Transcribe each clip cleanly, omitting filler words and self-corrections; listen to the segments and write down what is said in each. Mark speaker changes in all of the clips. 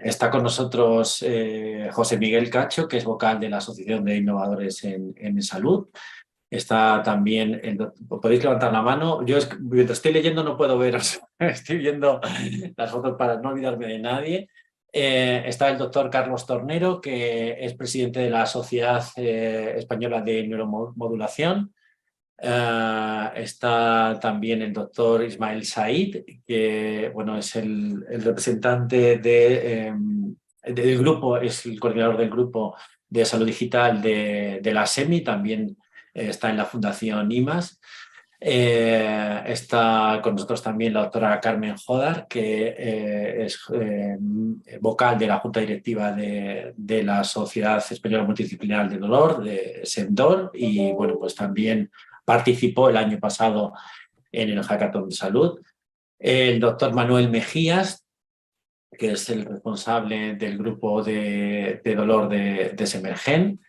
Speaker 1: Está con nosotros José Miguel Cacho, que es vocal de la Asociación de Innovadores en Salud. Está también, podéis levantar la mano. Yo mientras estoy leyendo no puedo veros, estoy viendo las fotos para no olvidarme de nadie. Está el doctor Carlos Tornero, que es presidente de la Sociedad Española de Neuromodulación. Está también el doctor Ismael Said, que bueno, es el representante del grupo, es el coordinador del grupo de salud digital de la SEMI, también está en la Fundación IMAS. Está con nosotros también la doctora Carmen Jodar, que es vocal de la Junta Directiva de la Sociedad Española Multidisciplinar de Dolor, de SEMDOR, y bueno, pues también participó el año pasado en el Hackathon de Salud. El doctor Manuel Mejías, que es el responsable del grupo de dolor de Semergen.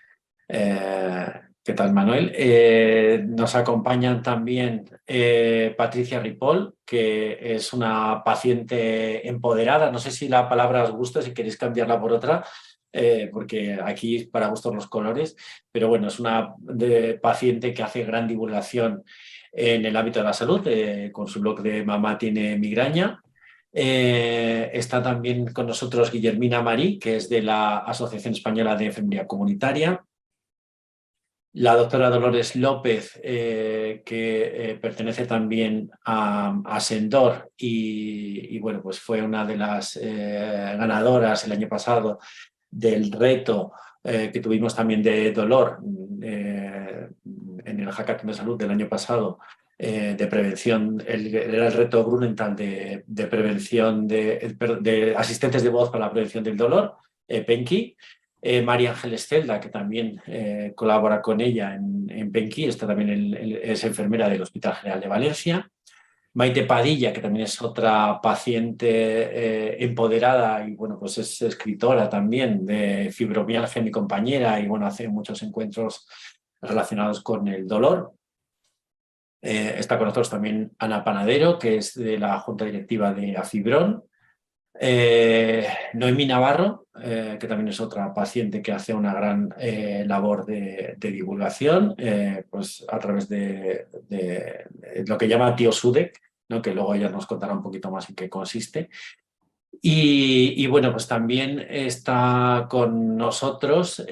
Speaker 1: ¿Qué tal, Manuel? Nos acompañan también Patricia Ripoll, que es una paciente empoderada. No sé si la palabra os gusta, si queréis cambiarla por otra, porque aquí para gustos los colores, pero bueno, es una paciente que hace gran divulgación en el ámbito de la salud, con su blog de Mamá tiene migraña. Está también con nosotros Guillermina Marí, que es de la Asociación Española de Enfermería Comunitaria. La doctora Dolores López, que pertenece también a Sendor y bueno, pues fue una de las ganadoras el año pasado del reto que tuvimos también de dolor en el Hackathon de Salud del año pasado, de prevención, era el reto Grunenthal de prevención de asistentes de voz para la prevención del dolor, Penki. María Ángeles Celda, que también colabora con ella en Penki, está también es enfermera del Hospital General de Valencia. Maite Padilla, que también es otra paciente empoderada y bueno, pues es escritora también de fibromialgia, mi compañera, y bueno, hace muchos encuentros relacionados con el dolor. Está con nosotros también Ana Panadero, que es de la Junta Directiva de Afibron. Noemí Navarro, que también es otra paciente que hace una gran labor de divulgación, pues a través de lo que llama Tío Sudek, ¿no? Que luego ella nos contará un poquito más en qué consiste. Y bueno, pues también está con nosotros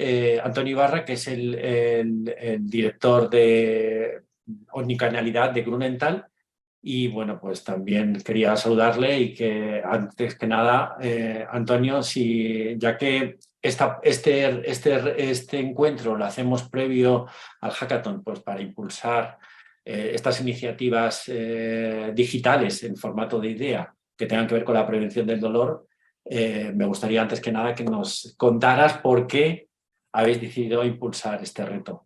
Speaker 1: Antonio Ibarra, que es el director de omnicanalidad de Grunenthal. Y bueno, pues también quería saludarle y que antes que nada, Antonio, ya que este encuentro lo hacemos previo al Hackathon, pues para impulsar estas iniciativas digitales en formato de idea que tengan que ver con la prevención del dolor, me gustaría antes que nada que nos contaras por qué habéis decidido impulsar este reto.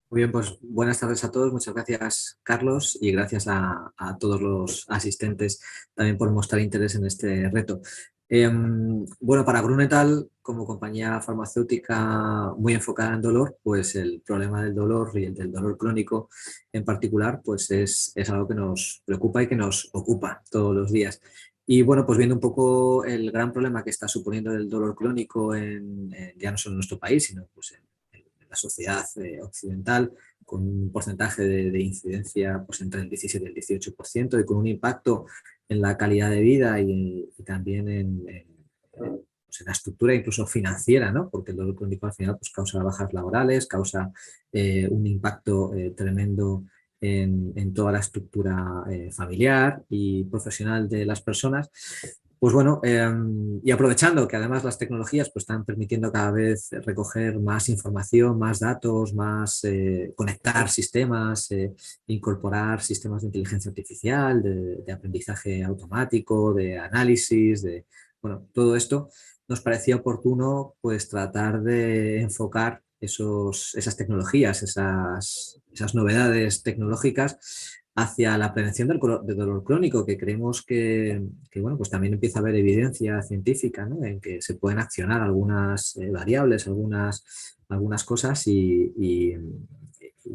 Speaker 2: Muy bien, pues buenas tardes a todos. Muchas gracias, Carlos, y gracias a todos los asistentes también por mostrar interés en este reto. Bueno, para Grunenthal, como compañía farmacéutica muy enfocada en dolor, pues el problema del dolor y el del dolor crónico en particular, pues es algo que nos preocupa y que nos ocupa todos los días. Y bueno, pues viendo un poco el gran problema que está suponiendo el dolor crónico ya no solo en nuestro país, sino pues en la sociedad occidental, con un porcentaje de incidencia pues, entre el 17 y el 18% y con un impacto en la calidad de vida y también pues, en la estructura incluso financiera, ¿no? Porque el dolor crónico al final pues, causa bajas laborales, causa un impacto tremendo en toda la estructura familiar y profesional de las personas. Pues bueno, y aprovechando que además las tecnologías pues, están permitiendo cada vez recoger más información, más datos, más conectar sistemas, incorporar sistemas de inteligencia artificial, de aprendizaje automático, de análisis, bueno, todo esto nos parecía oportuno pues tratar de enfocar esas tecnologías, esas novedades tecnológicas hacia la prevención del dolor crónico, que creemos que bueno, pues también empieza a haber evidencia científica, ¿no? En que se pueden accionar algunas variables, algunas cosas y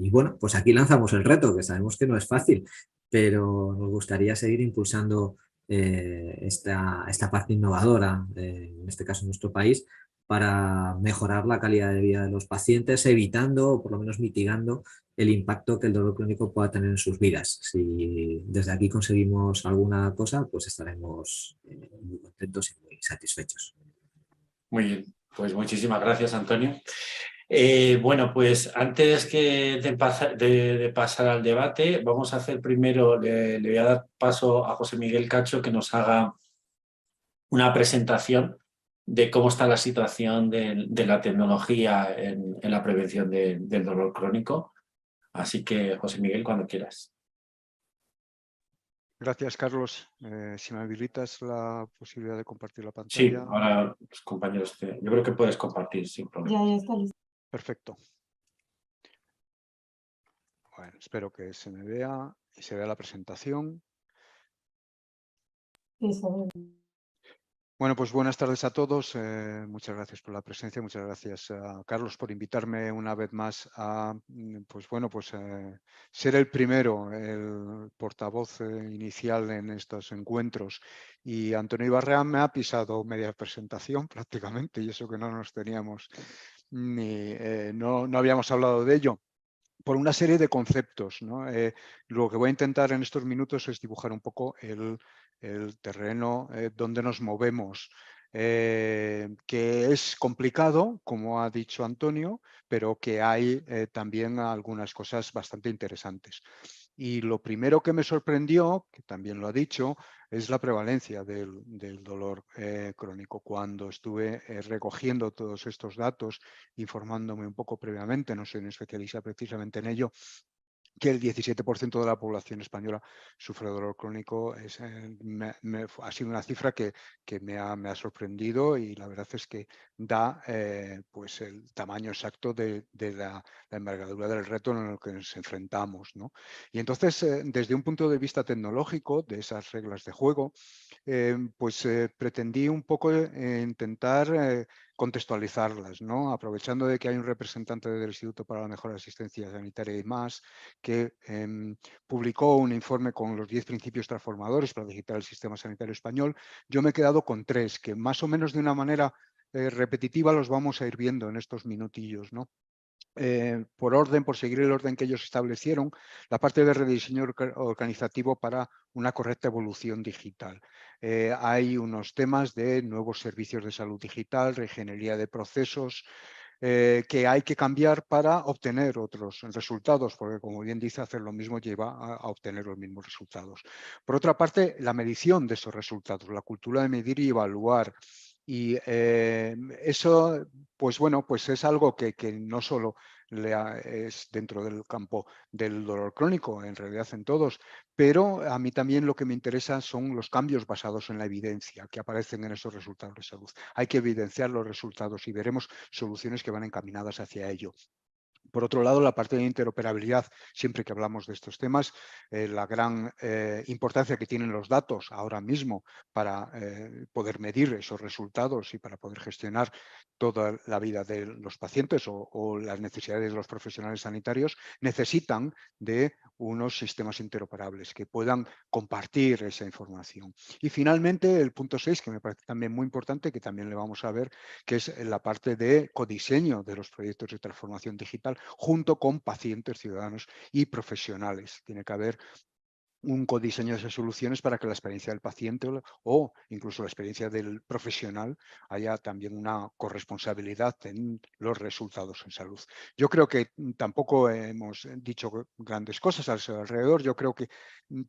Speaker 2: bueno, pues aquí lanzamos el reto, que sabemos que no es fácil, pero nos gustaría seguir impulsando esta parte innovadora, en este caso en nuestro país, para mejorar la calidad de vida de los pacientes, evitando o por lo menos mitigando el impacto que el dolor crónico pueda tener en sus vidas. Si desde aquí conseguimos alguna cosa, pues estaremos muy contentos y muy satisfechos.
Speaker 1: Muy bien, pues muchísimas gracias, Antonio. Bueno, pues antes de pasar al debate, vamos a hacer primero, le voy a dar paso a José Miguel Cacho que nos haga una presentación de cómo está la situación de la tecnología en la prevención del dolor crónico. Así que, José Miguel, cuando quieras.
Speaker 3: Gracias, Carlos. Si me habilitas la posibilidad de compartir la
Speaker 1: Sí,
Speaker 3: pantalla.
Speaker 1: ahora los compañeros, yo creo que puedes compartir sin problema.
Speaker 4: Ya está listo.
Speaker 3: Perfecto. Bueno, espero que se me vea y se vea la presentación.
Speaker 4: Sí, se ve.
Speaker 3: Bueno, pues buenas tardes a todos. Muchas gracias por la presencia. Muchas gracias a Carlos por invitarme una vez más a, pues bueno, pues ser el primero, el portavoz inicial en estos encuentros. Y Antonio Ibarrea me ha pisado media presentación prácticamente, y eso que no nos teníamos no habíamos hablado de ello, por una serie de conceptos, ¿no? Lo que voy a intentar en estos minutos es dibujar un poco el terreno donde nos movemos, que es complicado, como ha dicho Antonio, pero que hay también algunas cosas bastante interesantes. Y lo primero que me sorprendió, que también lo ha dicho, es la prevalencia del dolor crónico. Cuando estuve recogiendo todos estos datos, informándome un poco previamente, no soy un especialista precisamente en ello, que el 17% de la población española sufre dolor crónico. Ha sido una cifra que me ha sorprendido, y la verdad es que da pues el tamaño exacto de la envergadura del reto en el que nos enfrentamos, ¿no? Y entonces, desde un punto de vista tecnológico, de esas reglas de juego, pues pretendí un poco intentar contextualizarlas, ¿no? Aprovechando de que hay un representante del Instituto para la Mejora de la Asistencia Sanitaria y más, que publicó un informe con los 10 principios transformadores para digitar el sistema sanitario español. Yo me he quedado con 3, que más o menos de una manera repetitiva los vamos a ir viendo en estos minutillos, ¿no? Por orden, por seguir el orden que ellos establecieron, la parte de rediseño organizativo para una correcta evolución digital. Hay unos temas de nuevos servicios de salud digital, reingeniería de procesos, que hay que cambiar para obtener otros resultados, porque como bien dice, hacer lo mismo lleva a obtener los mismos resultados. Por otra parte, la medición de esos resultados, la cultura de medir y evaluar. Y eso, pues bueno, pues es algo que no solo es dentro del campo del dolor crónico, en realidad en todos, pero a mí también lo que me interesa son los cambios basados en la evidencia que aparecen en esos resultados de salud. Hay que evidenciar los resultados y veremos soluciones que van encaminadas hacia ello. Por otro lado, la parte de interoperabilidad, siempre que hablamos de estos temas, la gran importancia que tienen los datos ahora mismo para poder medir esos resultados y para poder gestionar toda la vida de los pacientes o las necesidades de los profesionales sanitarios, necesitan de unos sistemas interoperables que puedan compartir esa información. Y finalmente, el punto 6, que me parece también muy importante, que también le vamos a ver, que es la parte de codiseño de los proyectos de transformación digital junto con pacientes, ciudadanos y profesionales. Tiene que haber un codiseño de esas soluciones para que la experiencia del paciente o incluso la experiencia del profesional haya también una corresponsabilidad en los resultados en salud. Yo creo que tampoco hemos dicho grandes cosas a su alrededor. Yo creo que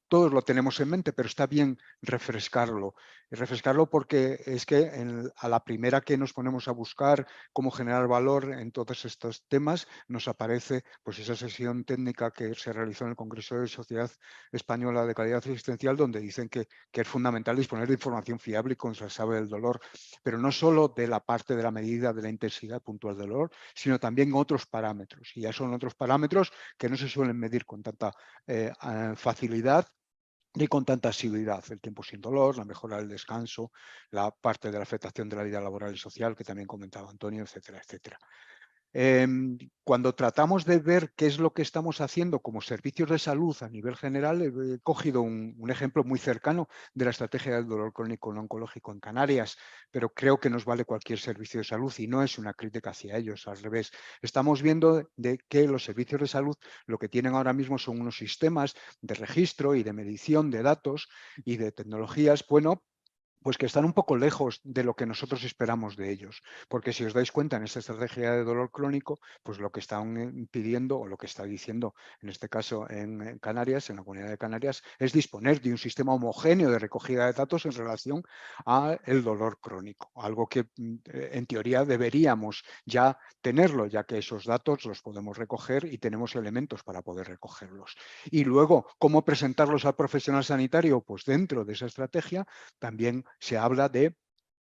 Speaker 3: todos lo tenemos en mente, pero está bien refrescarlo. Refrescarlo porque es que a la primera que nos ponemos a buscar cómo generar valor en todos estos temas, nos aparece pues esa sesión técnica que se realizó en el Congreso de Sociedad Española de Calidad Asistencial, donde dicen que es fundamental disponer de información fiable y contrastable del dolor, pero no solo de la parte de la medida de la intensidad puntual del dolor, sino también otros parámetros. Y ya son otros parámetros que no se suelen medir con tanta facilidad ni con tanta asiduidad: el tiempo sin dolor, la mejora del descanso, la parte de la afectación de la vida laboral y social, que también comentaba Antonio, etcétera, etcétera. Cuando tratamos de ver qué es lo que estamos haciendo como servicios de salud a nivel general, he cogido un ejemplo muy cercano de la estrategia del dolor crónico no oncológico en Canarias, pero creo que nos vale cualquier servicio de salud y no es una crítica hacia ellos, al revés. Estamos viendo de que los servicios de salud lo que tienen ahora mismo son unos sistemas de registro y de medición de datos y de tecnologías, bueno, pues que están un poco lejos de lo que nosotros esperamos de ellos. Porque si os dais cuenta en esta estrategia de dolor crónico, pues lo que están pidiendo o lo que está diciendo en este caso en Canarias, en la Comunidad de Canarias, es disponer de un sistema homogéneo de recogida de datos en relación al dolor crónico. Algo que en teoría deberíamos ya tenerlo, ya que esos datos los podemos recoger y tenemos elementos para poder recogerlos. Y luego, ¿cómo presentarlos al profesional sanitario? Pues dentro de esa estrategia también se habla de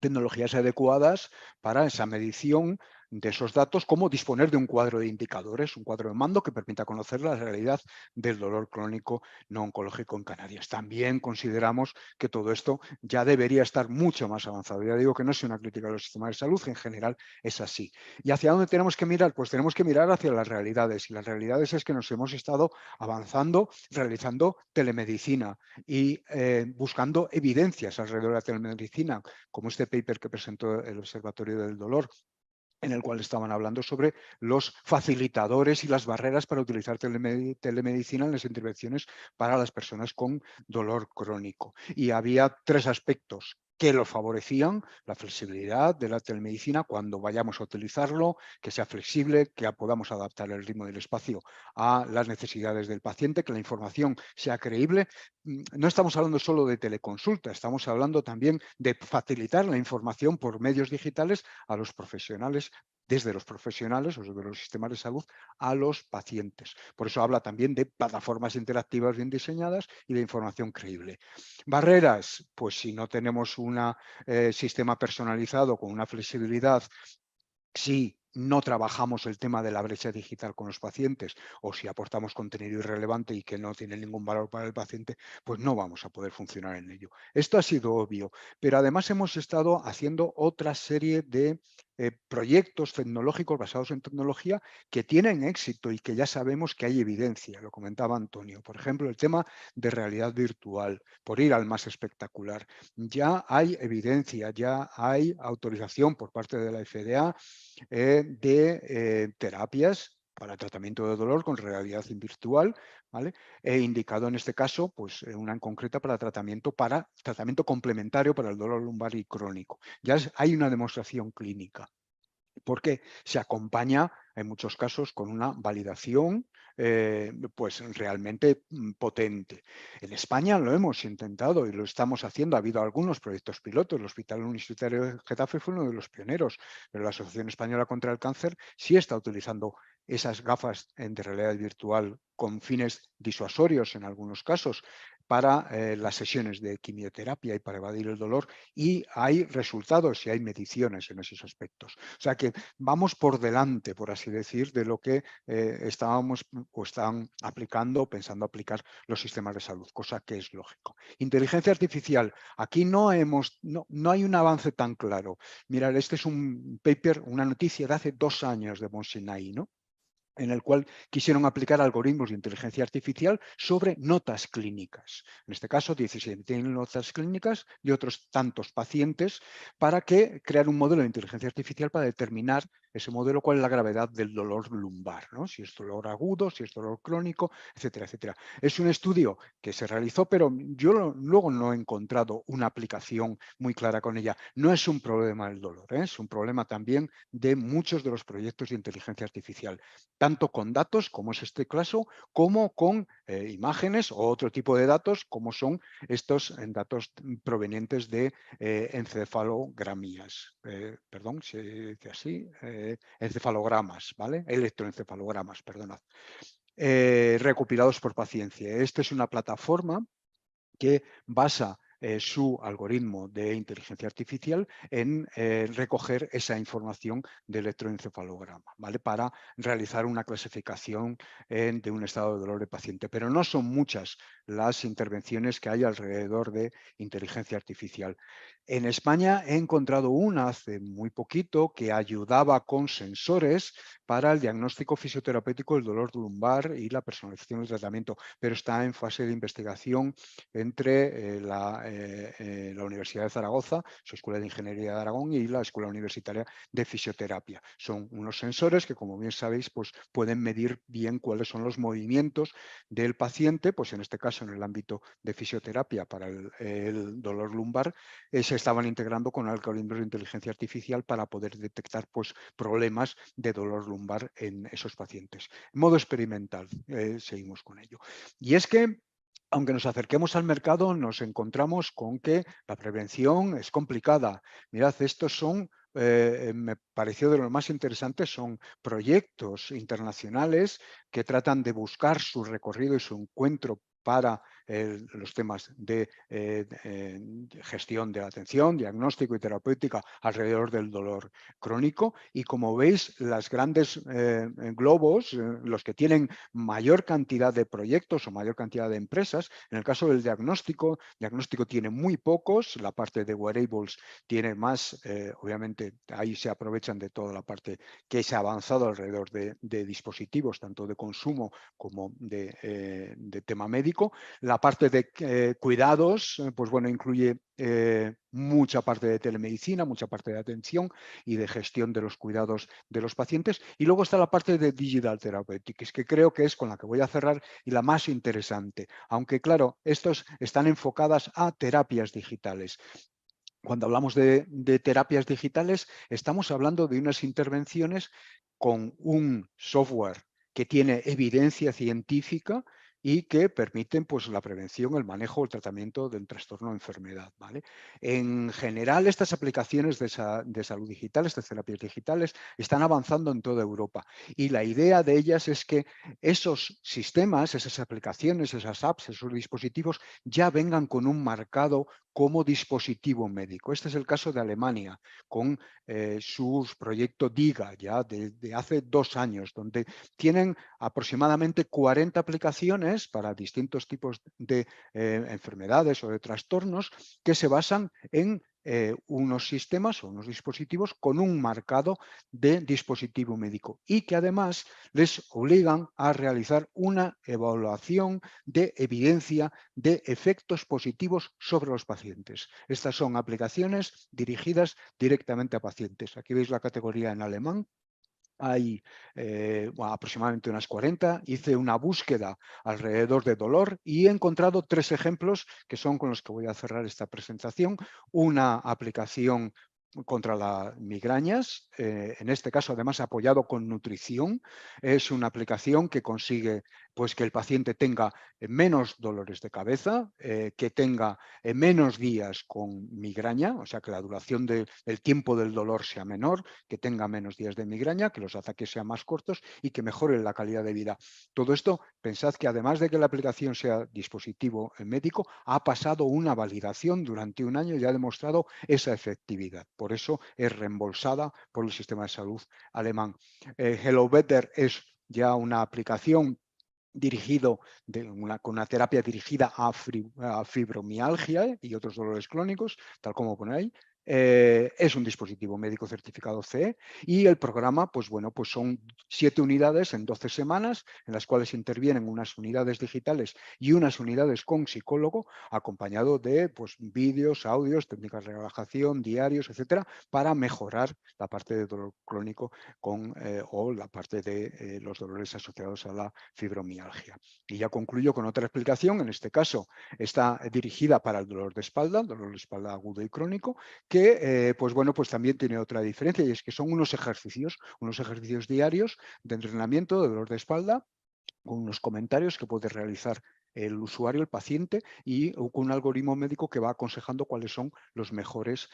Speaker 3: tecnologías adecuadas para esa medición de esos datos, como disponer de un cuadro de indicadores, un cuadro de mando que permita conocer la realidad del dolor crónico no oncológico en Canarias. También consideramos que todo esto ya debería estar mucho más avanzado. Ya digo que no es una crítica a los sistemas de salud, en general es así. ¿Y hacia dónde tenemos que mirar? Pues tenemos que mirar hacia las realidades, y las realidades es que nos hemos estado avanzando, realizando telemedicina y buscando evidencias alrededor de la telemedicina, como este paper que presentó el Observatorio del Dolor, en el cual estaban hablando sobre los facilitadores y las barreras para utilizar telemedicina en las intervenciones para las personas con dolor crónico. Y había 3 aspectos que lo favorecían: la flexibilidad de la telemedicina cuando vayamos a utilizarlo, que sea flexible, que podamos adaptar el ritmo del espacio a las necesidades del paciente, que la información sea creíble. No estamos hablando solo de teleconsulta, estamos hablando también de facilitar la información por medios digitales a los profesionales, desde los profesionales o desde los sistemas de salud a los pacientes. Por eso habla también de plataformas interactivas bien diseñadas y de información creíble. Barreras, pues si no tenemos un sistema personalizado con una flexibilidad, si no trabajamos el tema de la brecha digital con los pacientes, o si aportamos contenido irrelevante y que no tiene ningún valor para el paciente, pues no vamos a poder funcionar en ello. Esto ha sido obvio, pero además hemos estado haciendo otra serie de proyectos tecnológicos basados en tecnología que tienen éxito y que ya sabemos que hay evidencia. Lo comentaba Antonio. Por ejemplo, el tema de realidad virtual, por ir al más espectacular. Ya hay evidencia, ya hay autorización por parte de la FDA de terapias para tratamiento de dolor con realidad virtual, ¿vale? He indicado en este caso, pues una en concreta para tratamiento complementario para el dolor lumbar y crónico. Ya hay una demostración clínica, porque se acompaña en muchos casos con una validación pues realmente potente. En España lo hemos intentado y lo estamos haciendo. Ha habido algunos proyectos pilotos. El Hospital Universitario de Getafe fue uno de los pioneros, pero la Asociación Española contra el Cáncer sí está utilizando esas gafas de realidad virtual con fines disuasorios en algunos casos para las sesiones de quimioterapia y para evadir el dolor, y hay resultados y hay mediciones en esos aspectos. O sea que vamos por delante, por así decir, de lo que estábamos o están aplicando o pensando aplicar los sistemas de salud, cosa que es lógico. Inteligencia artificial. Aquí no hay un avance tan claro. Mirad, este es un paper, una noticia de hace 2 años de Monsignai, ¿no?, en el cual quisieron aplicar algoritmos de inteligencia artificial sobre notas clínicas. En este caso, 17 notas clínicas de otros tantos pacientes, para crear un modelo de inteligencia artificial para determinar ese modelo cuál es la gravedad del dolor lumbar, ¿no? Si es dolor agudo, si es dolor crónico, etcétera, etcétera. Es un estudio que se realizó, pero yo luego no he encontrado una aplicación muy clara con ella. No es un problema el dolor, es un problema también de muchos de los proyectos de inteligencia artificial, tanto con datos, como es este caso, como con imágenes o otro tipo de datos, como son estos datos provenientes de encefalogramías. Perdón, se dice así, encefalogramas, ¿vale? Electroencefalogramas, perdonad. Recopilados por paciencia. Esta es una plataforma que basa su algoritmo de inteligencia artificial en recoger esa información del electroencefalograma, ¿vale? Para realizar una clasificación de un estado de dolor de paciente. Pero no son muchas las intervenciones que hay alrededor de inteligencia artificial. En España he encontrado una hace muy poquito que ayudaba con sensores para el diagnóstico fisioterapéutico del dolor lumbar y la personalización del tratamiento, pero está en fase de investigación entre la Universidad de Zaragoza, su Escuela de Ingeniería de Aragón, y la Escuela Universitaria de Fisioterapia. Son unos sensores que, como bien sabéis, pues pueden medir bien cuáles son los movimientos del paciente, pues en este caso en el ámbito de fisioterapia para el dolor lumbar, se estaban integrando con algoritmos de inteligencia artificial para poder detectar pues, problemas de dolor lumbar en esos pacientes. En modo experimental, seguimos con ello. Y es que aunque nos acerquemos al mercado, nos encontramos con que la prevención es complicada. Mirad, estos son, me pareció de lo más interesantes, son proyectos internacionales que tratan de buscar su recorrido y su encuentro para los temas de gestión de la atención, diagnóstico y terapéutica alrededor del dolor crónico. Y como veis, los grandes globos, los que tienen mayor cantidad de proyectos o mayor cantidad de empresas, en el caso del diagnóstico tiene muy pocos, la parte de wearables tiene más, obviamente ahí se aprovechan de toda la parte que se ha avanzado alrededor de dispositivos, tanto de consumo como de tema médico. La parte de cuidados, pues bueno, incluye mucha parte de telemedicina, mucha parte de atención y de gestión de los cuidados de los pacientes. Y luego está la parte de Digital Therapeutics, que creo que es con la que voy a cerrar y la más interesante. Aunque, claro, estos están enfocadas a terapias digitales. Cuando hablamos de terapias digitales, estamos hablando de unas intervenciones con un software que tiene evidencia científica y que permiten pues, la prevención, el manejo, el tratamiento del trastorno o enfermedad, ¿vale? En general, estas aplicaciones de salud digital, estas terapias digitales, están avanzando en toda Europa. Y la idea de ellas es que esos sistemas, esas aplicaciones, esas apps, esos dispositivos, ya vengan con un marcado como dispositivo médico. Este es el caso de Alemania, con su proyecto DIGA, ya de hace 2 años, donde tienen aproximadamente 40 aplicaciones para distintos tipos de enfermedades o de trastornos que se basan en unos sistemas o unos dispositivos con un marcado de dispositivo médico y que además les obligan a realizar una evaluación de evidencia de efectos positivos sobre los pacientes. Estas son aplicaciones dirigidas directamente a pacientes. Aquí veis la categoría en alemán. Hay aproximadamente unas 40. Hice una búsqueda alrededor de dolor y he encontrado 3 ejemplos que son con los que voy a cerrar esta presentación. Una aplicación contra las migrañas, en este caso además apoyado con nutrición. Es una aplicación que consigue pues, que el paciente tenga menos dolores de cabeza, que tenga menos días con migraña, o sea que la duración del tiempo del dolor sea menor, que tenga menos días de migraña, que los ataques sean más cortos y que mejore la calidad de vida. Todo esto, pensad que además de que la aplicación sea dispositivo médico, ha pasado una validación durante 1 año y ha demostrado esa efectividad. Por eso es reembolsada por el sistema de salud alemán. Hello Better es ya una aplicación con una terapia dirigida a fibromialgia y otros dolores crónicos, tal como pone ahí. Es un dispositivo médico certificado CE y el programa, pues bueno, pues son 7 unidades en 12 semanas en las cuales intervienen unas unidades digitales y unas unidades con psicólogo acompañado de pues, vídeos, audios, técnicas de relajación, diarios, etcétera, para mejorar la parte de dolor crónico o la parte de los dolores asociados a la fibromialgia. Y ya concluyo con otra explicación, en este caso está dirigida para el dolor de espalda agudo y crónico, que pues bueno, pues también tiene otra diferencia y es que son unos ejercicios diarios de entrenamiento de dolor de espalda con unos comentarios que puedes realizar el usuario, el paciente, y con un algoritmo médico que va aconsejando cuáles son los mejores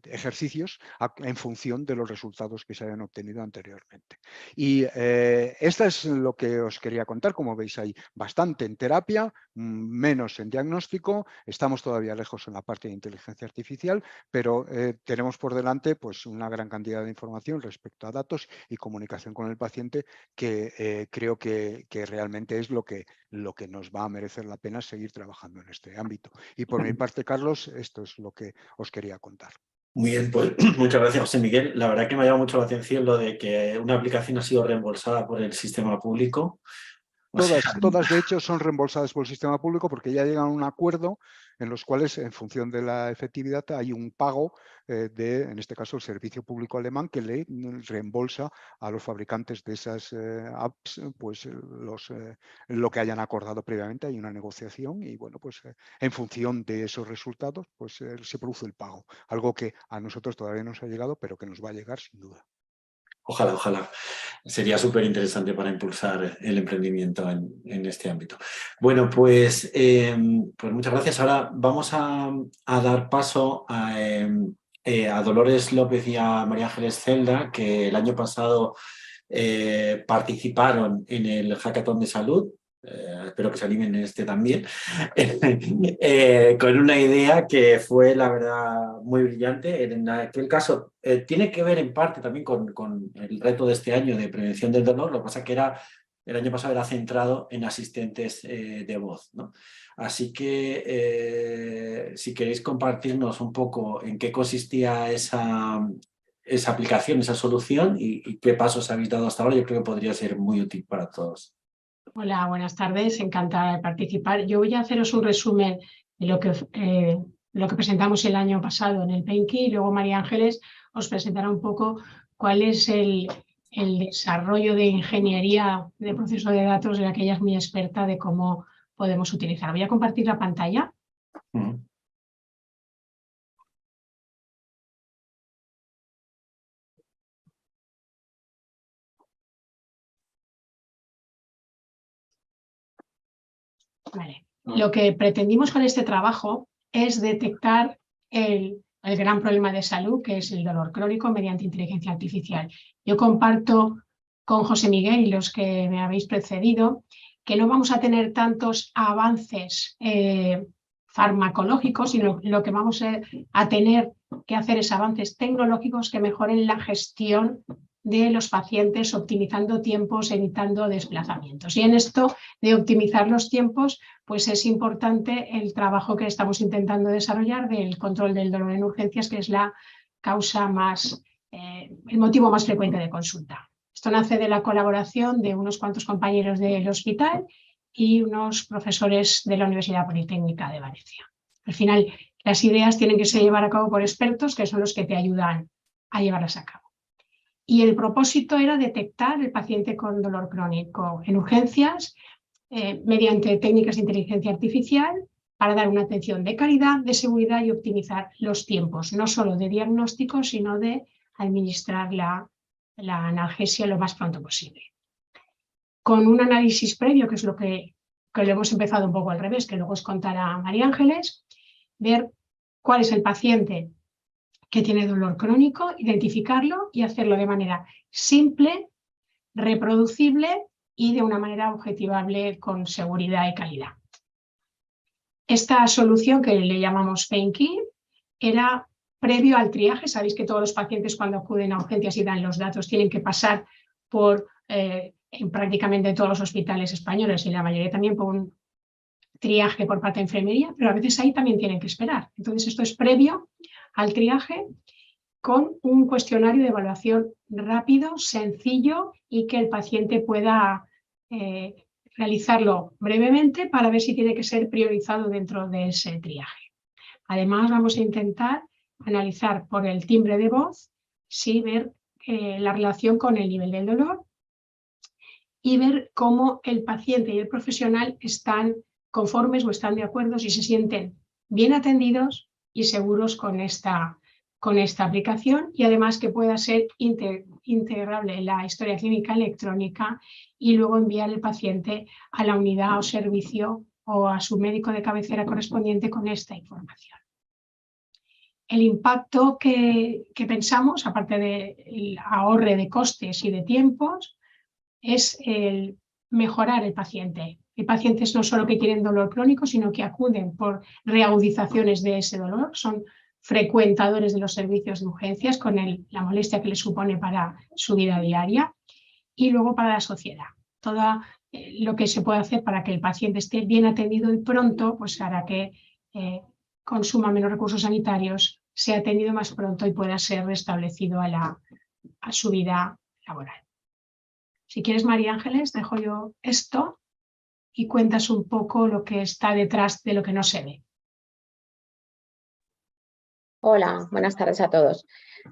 Speaker 3: ejercicios en función de los resultados que se hayan obtenido anteriormente. Y esto es lo que os quería contar. Como veis, hay bastante en terapia, menos en diagnóstico. Estamos todavía lejos en la parte de inteligencia artificial, pero tenemos por delante pues, una gran cantidad de información respecto a datos y comunicación con el paciente que creo que realmente es lo que nos va a merecer la pena seguir trabajando en este ámbito. Y por mi parte, Carlos, esto es lo que os quería contar.
Speaker 1: Muy bien, pues muchas gracias, José Miguel. La verdad que me ha llamado mucho la atención lo de que una aplicación ha sido reembolsada por el sistema público.
Speaker 3: Todas, de hecho, son reembolsadas por el sistema público porque ya llegan a un acuerdo en los cuales, en función de la efectividad, hay un pago en este caso, el servicio público alemán, que le reembolsa a los fabricantes de esas apps pues lo que hayan acordado previamente. Hay una negociación y, bueno, pues en función de esos resultados, pues se produce el pago. Algo que a nosotros todavía no nos ha llegado, pero que nos va a llegar sin duda.
Speaker 1: Ojalá, ojalá. Sería súper interesante para impulsar el emprendimiento en este ámbito. Bueno, pues muchas gracias. Ahora vamos a dar paso a Dolores López y a María Ángeles Celda, que el año pasado participaron en el Hackathon de Salud. Espero que se animen en este también, con una idea que fue, la verdad, muy brillante. En aquel caso, tiene que ver en parte también con el reto de este año de prevención del dolor. Lo que pasa es que el año pasado era centrado en asistentes de voz, ¿no? Así que, si queréis compartirnos un poco en qué consistía esa aplicación, esa solución y qué pasos habéis dado hasta ahora, yo creo que podría ser muy útil para todos.
Speaker 4: Hola, buenas tardes, encantada de participar. Yo voy a haceros un resumen de lo que presentamos el año pasado en el Penki y luego María Ángeles os presentará un poco cuál es el desarrollo de ingeniería de proceso de datos de la que ella es muy experta de cómo podemos utilizar. Voy a compartir la pantalla. Vale. Lo que pretendimos con este trabajo es detectar el gran problema de salud, que es el dolor crónico, mediante inteligencia artificial. Yo comparto con José Miguel y los que me habéis precedido que no vamos a tener tantos avances farmacológicos, sino lo que vamos a tener que hacer es avances tecnológicos que mejoren la gestión de los pacientes, optimizando tiempos, evitando desplazamientos. Y en esto de optimizar los tiempos, pues es importante el trabajo que estamos intentando desarrollar del control del dolor en urgencias, que es la causa el motivo más frecuente de consulta. Esto nace de la colaboración de unos cuantos compañeros del hospital y unos profesores de la Universidad Politécnica de Valencia. Al final, las ideas tienen que ser llevadas a cabo por expertos, que son los que te ayudan a llevarlas a cabo. Y el propósito era detectar el paciente con dolor crónico en urgencias mediante técnicas de inteligencia artificial para dar una atención de calidad, de seguridad y optimizar los tiempos, no solo de diagnóstico, sino de administrar la analgesia lo más pronto posible. Con un análisis previo, que es lo que lo hemos empezado un poco al revés, que luego os contará María Ángeles, ver cuál es el paciente que tiene dolor crónico, identificarlo y hacerlo de manera simple, reproducible y de una manera objetivable con seguridad y calidad. Esta solución, que le llamamos Penki, era previo al triaje. Sabéis que todos los pacientes, cuando acuden a urgencias y dan los datos, tienen que pasar por en prácticamente todos los hospitales españoles y la mayoría también por un triaje por parte de enfermería, pero a veces ahí también tienen que esperar. Entonces esto es previo al triaje, con un cuestionario de evaluación rápido, sencillo y que el paciente pueda realizarlo brevemente para ver si tiene que ser priorizado dentro de ese triaje. Además, vamos a intentar analizar por el timbre de voz, ver la relación con el nivel del dolor y ver cómo el paciente y el profesional están conformes o están de acuerdo, si se sienten bien atendidos y seguros con esta con esta aplicación y además que pueda ser integrable en la historia clínica electrónica y luego enviar el paciente a la unidad o servicio o a su médico de cabecera correspondiente con esta información. El impacto que pensamos, aparte del ahorro de costes y de tiempos, es el mejorar el paciente. Hay pacientes no solo que tienen dolor crónico, sino que acuden por reagudizaciones de ese dolor, son frecuentadores de los servicios de urgencias con la molestia que les supone para su vida diaria y luego para la sociedad. Todo lo que se puede hacer para que el paciente esté bien atendido y pronto, pues hará que consuma menos recursos sanitarios, sea atendido más pronto y pueda ser restablecido a su vida laboral. Si quieres, María Ángeles, dejo yo esto y cuentas un poco lo que está detrás de lo que no se ve.
Speaker 5: Hola, buenas tardes a todos.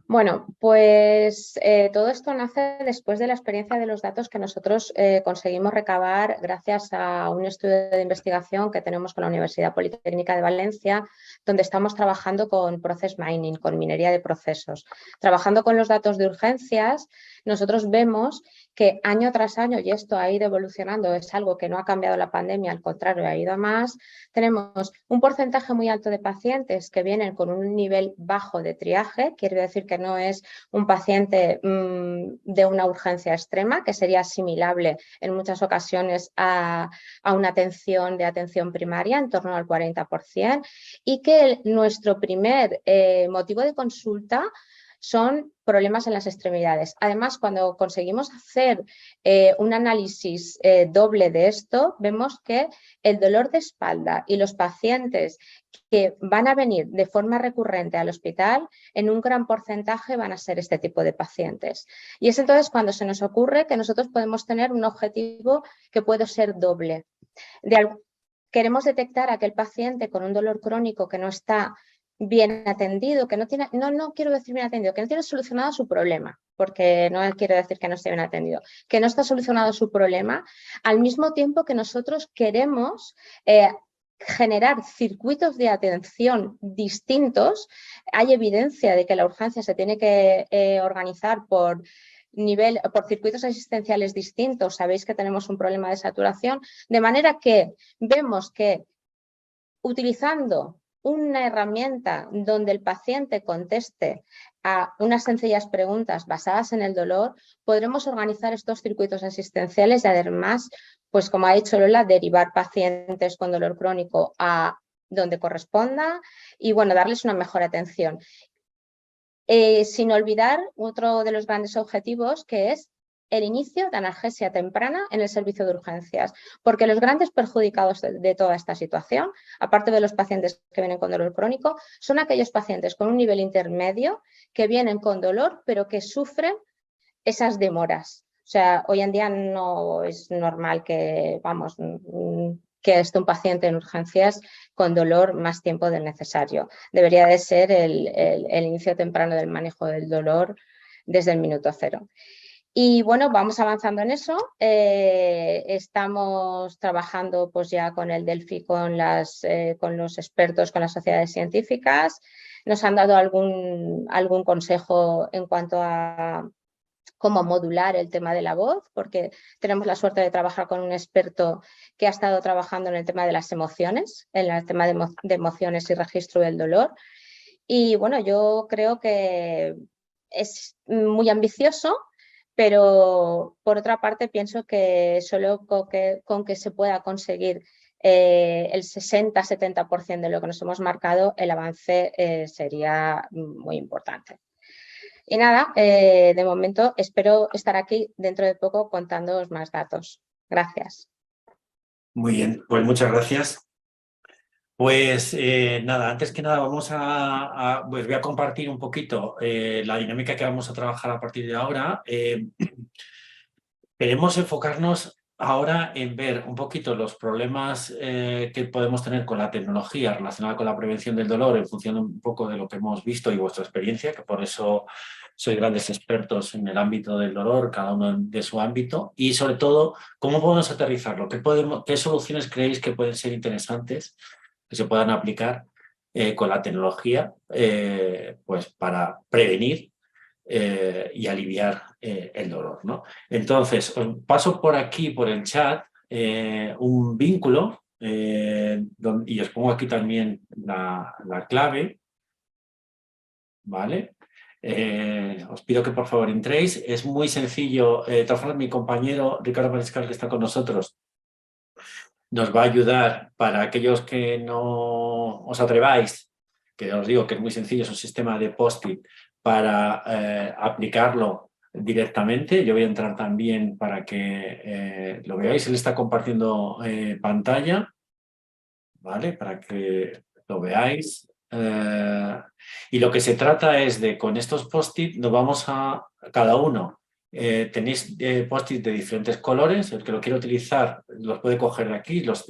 Speaker 5: Bueno, pues todo esto nace después de la experiencia de los datos que nosotros conseguimos recabar gracias a un estudio de investigación que tenemos con la Universidad Politécnica de Valencia, donde estamos trabajando con process mining, con minería de procesos. Trabajando con los datos de urgencias, nosotros vemos que año tras año, y esto ha ido evolucionando, es algo que no ha cambiado la pandemia, al contrario, ha ido a más, tenemos un porcentaje muy alto de pacientes que vienen con un nivel bajo de triaje, quiere decir que no es un paciente de una urgencia extrema, que sería asimilable en muchas ocasiones a una atención de atención primaria, en torno al 40%, y que nuestro primer motivo de consulta son problemas en las extremidades. Además, cuando conseguimos hacer un análisis doble de esto, vemos que el dolor de espalda y los pacientes que van a venir de forma recurrente al hospital, en un gran porcentaje van a ser este tipo de pacientes. Y es entonces cuando se nos ocurre que nosotros podemos tener un objetivo que puede ser doble. Queremos detectar a aquel paciente con un dolor crónico que no está bien atendido, que no tiene, no quiero decir bien atendido, que no tiene solucionado su problema, porque no quiero decir que no esté bien atendido, que no está solucionado su problema, al mismo tiempo que nosotros queremos generar circuitos de atención distintos. Hay evidencia de que la urgencia se tiene que organizar por circuitos asistenciales distintos. Sabéis que tenemos un problema de saturación, de manera que vemos que utilizando una herramienta donde el paciente conteste a unas sencillas preguntas basadas en el dolor, podremos organizar estos circuitos asistenciales y además, pues como ha dicho Lola, derivar pacientes con dolor crónico a donde corresponda y bueno, darles una mejor atención. Sin olvidar otro de los grandes objetivos, que es el inicio de analgesia temprana en el servicio de urgencias, porque los grandes perjudicados de toda esta situación, aparte de los pacientes que vienen con dolor crónico, son aquellos pacientes con un nivel intermedio que vienen con dolor, pero que sufren esas demoras. O sea, hoy en día no es normal que, vamos, que esté un paciente en urgencias con dolor más tiempo del necesario. Debería de ser el inicio temprano del manejo del dolor desde el minuto cero. Y bueno, vamos avanzando en eso. Estamos trabajando pues ya con el Delphi, con los expertos, con las sociedades científicas. Nos han dado algún consejo en cuanto a cómo modular el tema de la voz, porque tenemos la suerte de trabajar con un experto que ha estado trabajando en el tema de las emociones, en el tema de emociones y registro del dolor. Y bueno, yo creo que es muy ambicioso, pero por otra parte pienso que solo con que se pueda conseguir el 60-70% de lo que nos hemos marcado, el avance sería muy importante. Y nada, de momento espero estar aquí dentro de poco contándoos más datos. Gracias.
Speaker 1: Muy bien, pues muchas gracias. Pues nada, antes que nada pues voy a compartir un poquito la dinámica que vamos a trabajar a partir de ahora. Queremos enfocarnos ahora en ver un poquito los problemas que podemos tener con la tecnología relacionada con la prevención del dolor en función un poco de lo que hemos visto y vuestra experiencia, que por eso sois grandes expertos en el ámbito del dolor, cada uno de su ámbito, y sobre todo, ¿cómo podemos aterrizarlo? ¿Qué soluciones creéis que pueden ser interesantes, que se puedan aplicar con la tecnología, pues para prevenir y aliviar el dolor, ¿no? Entonces, os paso por aquí, por el chat, un vínculo y os pongo aquí también la clave, ¿vale? Os pido que por favor entréis. Es muy sencillo. De todas formas, mi compañero Ricardo Mariscal, que está con nosotros, nos va a ayudar para aquellos que no os atreváis, que os digo que es muy sencillo, es un sistema de post-it para aplicarlo directamente. Yo voy a entrar también para que lo veáis. Él está compartiendo pantalla, ¿vale? Para que lo veáis. Y lo que se trata es de, con estos post-it, nos vamos a cada uno. Tenéis post-it de diferentes colores. El que lo quiera utilizar los puede coger de aquí, los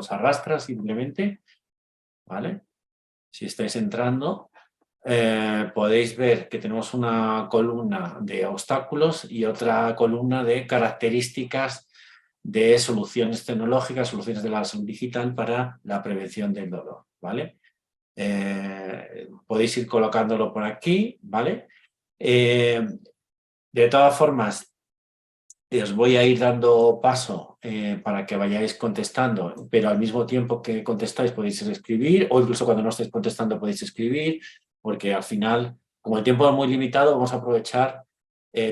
Speaker 1: arrastra simplemente, ¿vale? Si estáis entrando, podéis ver que tenemos una columna de obstáculos y otra columna de características de soluciones tecnológicas, soluciones de la salud digital para la prevención del dolor, ¿vale? Podéis ir colocándolo por aquí, ¿vale? De todas formas, os voy a ir dando paso para que vayáis contestando, pero al mismo tiempo que contestáis podéis escribir, o incluso cuando no estéis contestando podéis escribir, porque al final, como el tiempo es muy limitado, vamos a aprovechar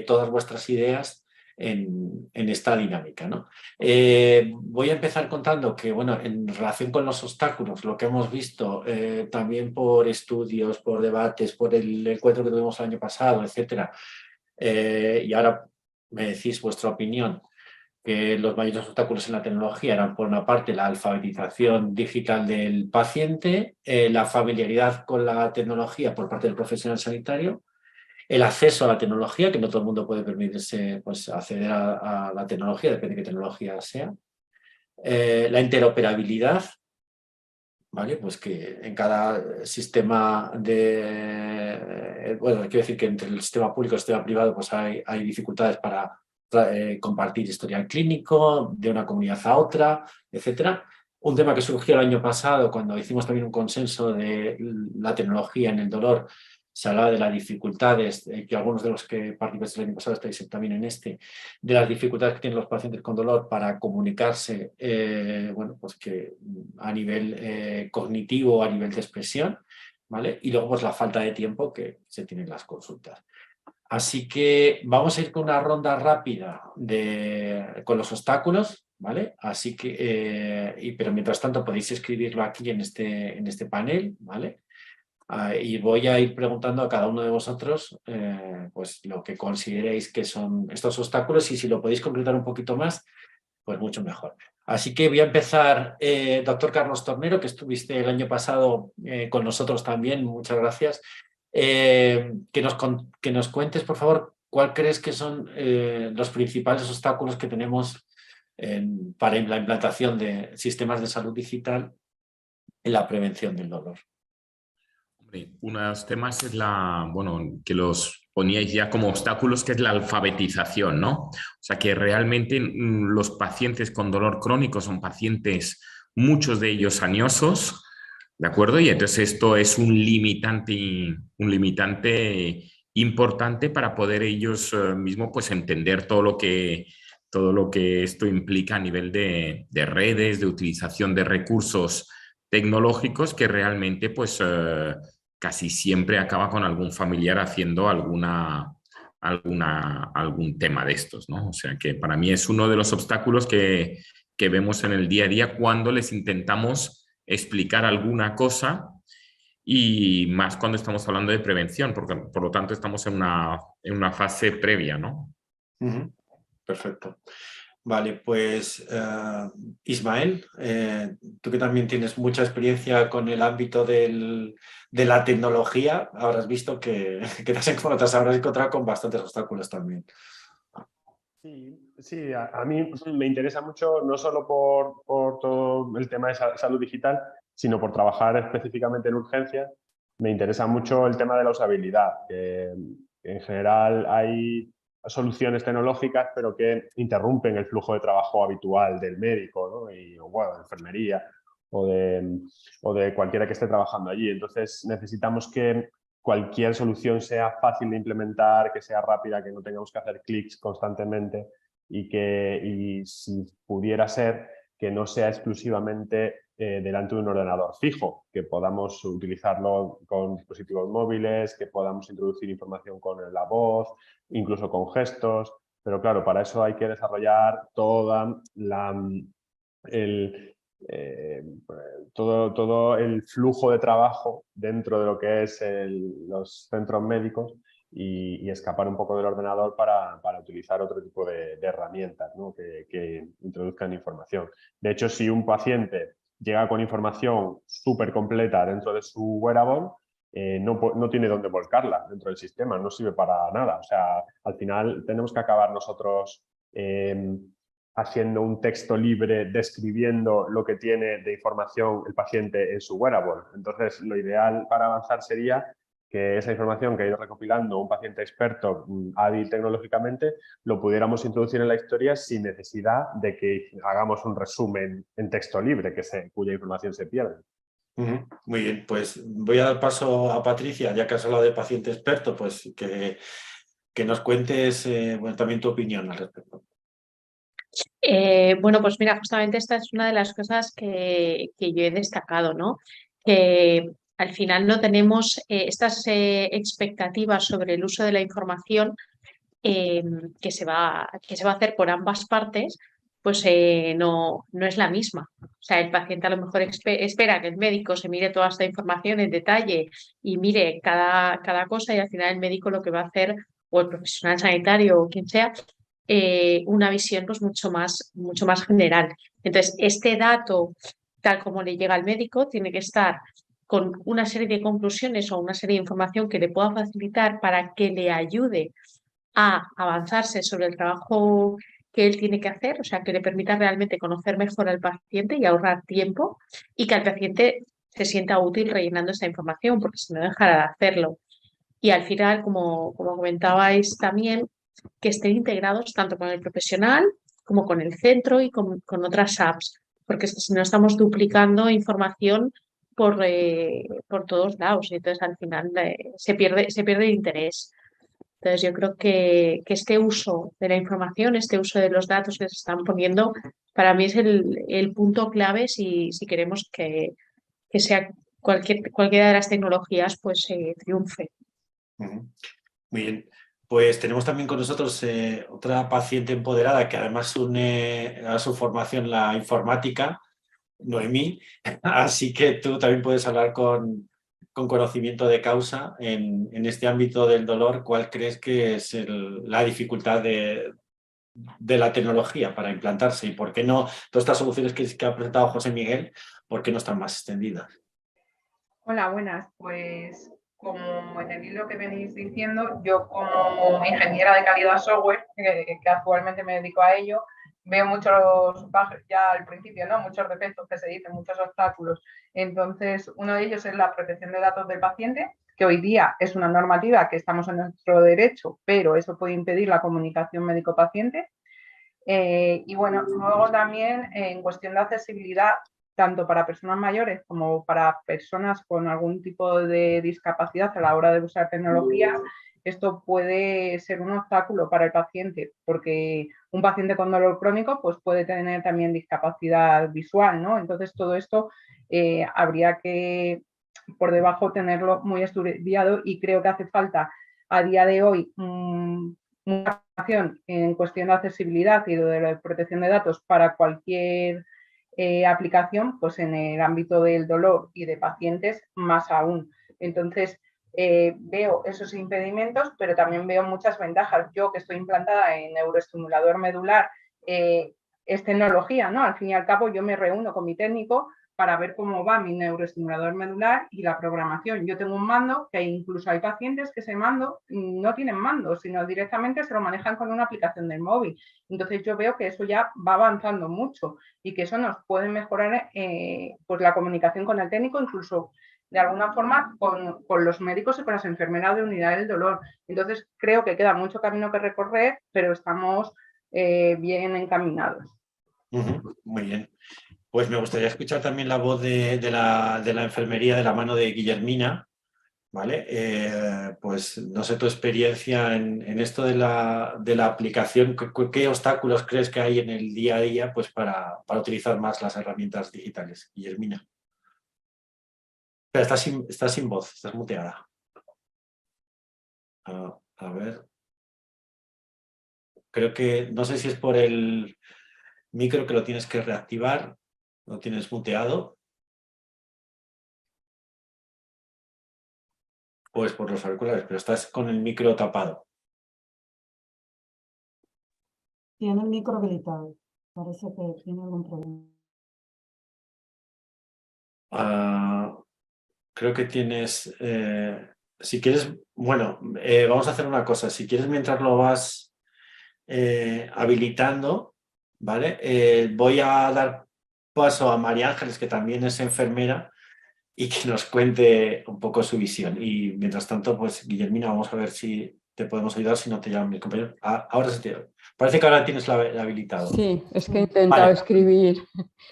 Speaker 1: todas vuestras ideas en esta dinámica, ¿no? Voy a empezar contando que, bueno, en relación con los obstáculos, lo que hemos visto también por estudios, por debates, por el encuentro que tuvimos el año pasado, etcétera, y ahora me decís vuestra opinión, que los mayores obstáculos en la tecnología eran, por una parte, la alfabetización digital del paciente, la familiaridad con la tecnología por parte del profesional sanitario, el acceso a la tecnología, que no todo el mundo puede permitirse pues, acceder a la tecnología, depende de qué tecnología sea, la interoperabilidad, ¿vale? Pues que en cada sistema bueno, quiero decir que entre el sistema público y el sistema privado pues hay dificultades para compartir historial clínico de una comunidad a otra, etcétera. Un tema que surgió el año pasado cuando hicimos también un consenso de la tecnología en el dolor, se hablaba de las dificultades, que algunos de los que participaste el año pasado estáis también en este, de las dificultades que tienen los pacientes con dolor para comunicarse, bueno, pues que a nivel cognitivo, a nivel de expresión, ¿vale? Y luego pues la falta de tiempo que se tiene en las consultas. Así que vamos a ir con una ronda rápida con los obstáculos, ¿vale? Así que, pero mientras tanto podéis escribirlo aquí en este panel, ¿vale? Y voy a ir preguntando a cada uno de vosotros pues lo que consideréis que son estos obstáculos y si lo podéis concretar un poquito más, pues mucho mejor. Así que voy a empezar, doctor Carlos Tornero, que estuviste el año pasado con nosotros también, muchas gracias. Que nos cuentes, por favor, cuál crees que son los principales obstáculos que tenemos para la implantación de sistemas de salud digital en la prevención del dolor.
Speaker 6: Uno de los temas es que los poníais ya como obstáculos, que es la alfabetización, ¿no? O sea, que realmente los pacientes con dolor crónico son pacientes, muchos de ellos añosos, ¿de acuerdo? Y entonces esto es un limitante importante para poder ellos mismos pues entender todo lo que esto implica a nivel de redes, de utilización de recursos tecnológicos que realmente pues casi siempre acaba con algún familiar haciendo algún tema de estos, ¿no? O sea que para mí es uno de los obstáculos que vemos en el día a día cuando les intentamos explicar alguna cosa y más cuando estamos hablando de prevención, porque por lo tanto estamos en una fase previa, ¿no?
Speaker 1: Perfecto. Vale, pues Ismael, tú que también tienes mucha experiencia con el ámbito de la tecnología, habrás visto que te habrás encontrado con bastantes obstáculos también.
Speaker 7: Sí, a mí me interesa mucho, no solo por todo el tema de salud digital, sino por trabajar específicamente en urgencias. Me interesa mucho el tema de la usabilidad, que en general hay soluciones tecnológicas, pero que interrumpen el flujo de trabajo habitual del médico, ¿no? O bueno, de enfermería o de cualquiera que esté trabajando allí. Entonces necesitamos que cualquier solución sea fácil de implementar, que sea rápida, que no tengamos que hacer clics constantemente y si pudiera ser, que no sea exclusivamente delante de un ordenador fijo, que podamos utilizarlo con dispositivos móviles, que podamos introducir información con la voz, incluso con gestos, pero claro, para eso hay que desarrollar toda todo el flujo de trabajo dentro de lo que es los centros médicos y escapar un poco del ordenador para utilizar otro tipo de herramientas, ¿no? que introduzcan información. De hecho, si un paciente llega con información súper completa dentro de su wearable, no tiene dónde volcarla dentro del sistema, no sirve para nada. O sea, al final tenemos que acabar nosotros haciendo un texto libre describiendo lo que tiene de información el paciente en su wearable. Entonces, lo ideal para avanzar sería que esa información que ha ido recopilando un paciente experto hábil tecnológicamente lo pudiéramos introducir en la historia sin necesidad de que hagamos un resumen en texto libre cuya información se pierde.
Speaker 1: Muy bien, pues voy a dar paso a Patricia, ya que has hablado de paciente experto, pues que nos cuentes bueno, también tu opinión al respecto.
Speaker 8: Bueno, pues mira, justamente esta es una de las cosas que yo he destacado, ¿no? Que al final no tenemos estas expectativas sobre el uso de la información que se va a hacer por ambas partes, pues no es la misma. O sea, el paciente a lo mejor espera que el médico se mire toda esta información en detalle y mire cada cosa y al final el médico lo que va a hacer, o el profesional sanitario o quien sea, una visión pues mucho más general. Entonces, este dato, tal como le llega al médico, tiene que estar con una serie de conclusiones o una serie de información que le pueda facilitar para que le ayude a avanzarse sobre el trabajo que él tiene que hacer, o sea, que le permita realmente conocer mejor al paciente y ahorrar tiempo y que al paciente se sienta útil rellenando esta información, porque si no dejará de hacerlo. Y al final, como comentabais también, que estén integrados tanto con el profesional como con el centro y con otras apps, porque si no estamos duplicando información por todos lados y entonces al final se pierde el interés. Entonces yo creo que este uso de la información, este uso de los datos que se están poniendo, para mí es el punto clave si queremos que sea cualquiera de las tecnologías pues triunfe.
Speaker 1: Muy bien. Pues tenemos también con nosotros otra paciente empoderada que además une a su formación la informática, Noemí. Así que tú también puedes hablar con conocimiento de causa en este ámbito del dolor. ¿Cuál crees que es la dificultad de la tecnología para implantarse? ¿Y por qué no todas estas soluciones que ha presentado José Miguel, por qué no están más extendidas?
Speaker 9: Hola, buenas. Pues como entendí lo que venís diciendo, yo como ingeniera de calidad software, que actualmente me dedico a ello, veo muchos, ya al principio, ¿no? Muchos defectos que se dicen, muchos obstáculos. Entonces, uno de ellos es la protección de datos del paciente, que hoy día es una normativa que estamos en nuestro derecho, pero eso puede impedir la comunicación médico-paciente. Y bueno, luego también en cuestión de accesibilidad, tanto para personas mayores como para personas con algún tipo de discapacidad a la hora de usar tecnologías, esto puede ser un obstáculo para el paciente, porque un paciente con dolor crónico pues puede tener también discapacidad visual, ¿no? Entonces todo esto habría que por debajo tenerlo muy estudiado y creo que hace falta a día de hoy una información en cuestión de accesibilidad y de la protección de datos para cualquier aplicación, pues en el ámbito del dolor y de pacientes más aún. Entonces, veo esos impedimentos, pero también veo muchas ventajas. Yo que estoy implantada en neuroestimulador medular, es tecnología, ¿no? Al fin y al cabo yo me reúno con mi técnico para ver cómo va mi neuroestimulador medular y la programación. Yo tengo un mando, que incluso hay pacientes que ese mando no tienen mando, sino directamente se lo manejan con una aplicación del móvil. Entonces yo veo que eso ya va avanzando mucho y que eso nos puede mejorar pues la comunicación con el técnico, incluso de alguna forma con los médicos y con las enfermeras de unidad del dolor. Entonces creo que queda mucho camino que recorrer, pero estamos bien encaminados.
Speaker 1: Muy bien. Pues me gustaría escuchar también la voz de la enfermería de la mano de Guillermina, ¿vale? Pues no sé tu experiencia en esto de la aplicación, ¿qué obstáculos crees que hay en el día a día pues, para utilizar más las herramientas digitales? Guillermina. Espera, estás sin voz, estás muteada. A ver. Creo que, no sé si es por el micro que lo tienes que reactivar, lo tienes muteado. O es por los auriculares, pero estás con el micro tapado.
Speaker 10: Tiene el micro habilitado. Parece que tiene algún problema.
Speaker 1: Creo que tienes... si quieres... Bueno, vamos a hacer una cosa. Si quieres, mientras lo vas habilitando, ¿vale? Voy a dar paso a María Ángeles, que también es enfermera, y que nos cuente un poco su visión. Y mientras tanto, pues Guillermina, vamos a ver si te podemos ayudar, si no te llaman mis compañeros. Ahora sí te... Parece que ahora tienes la habilitado.
Speaker 11: Sí, es que he intentado escribir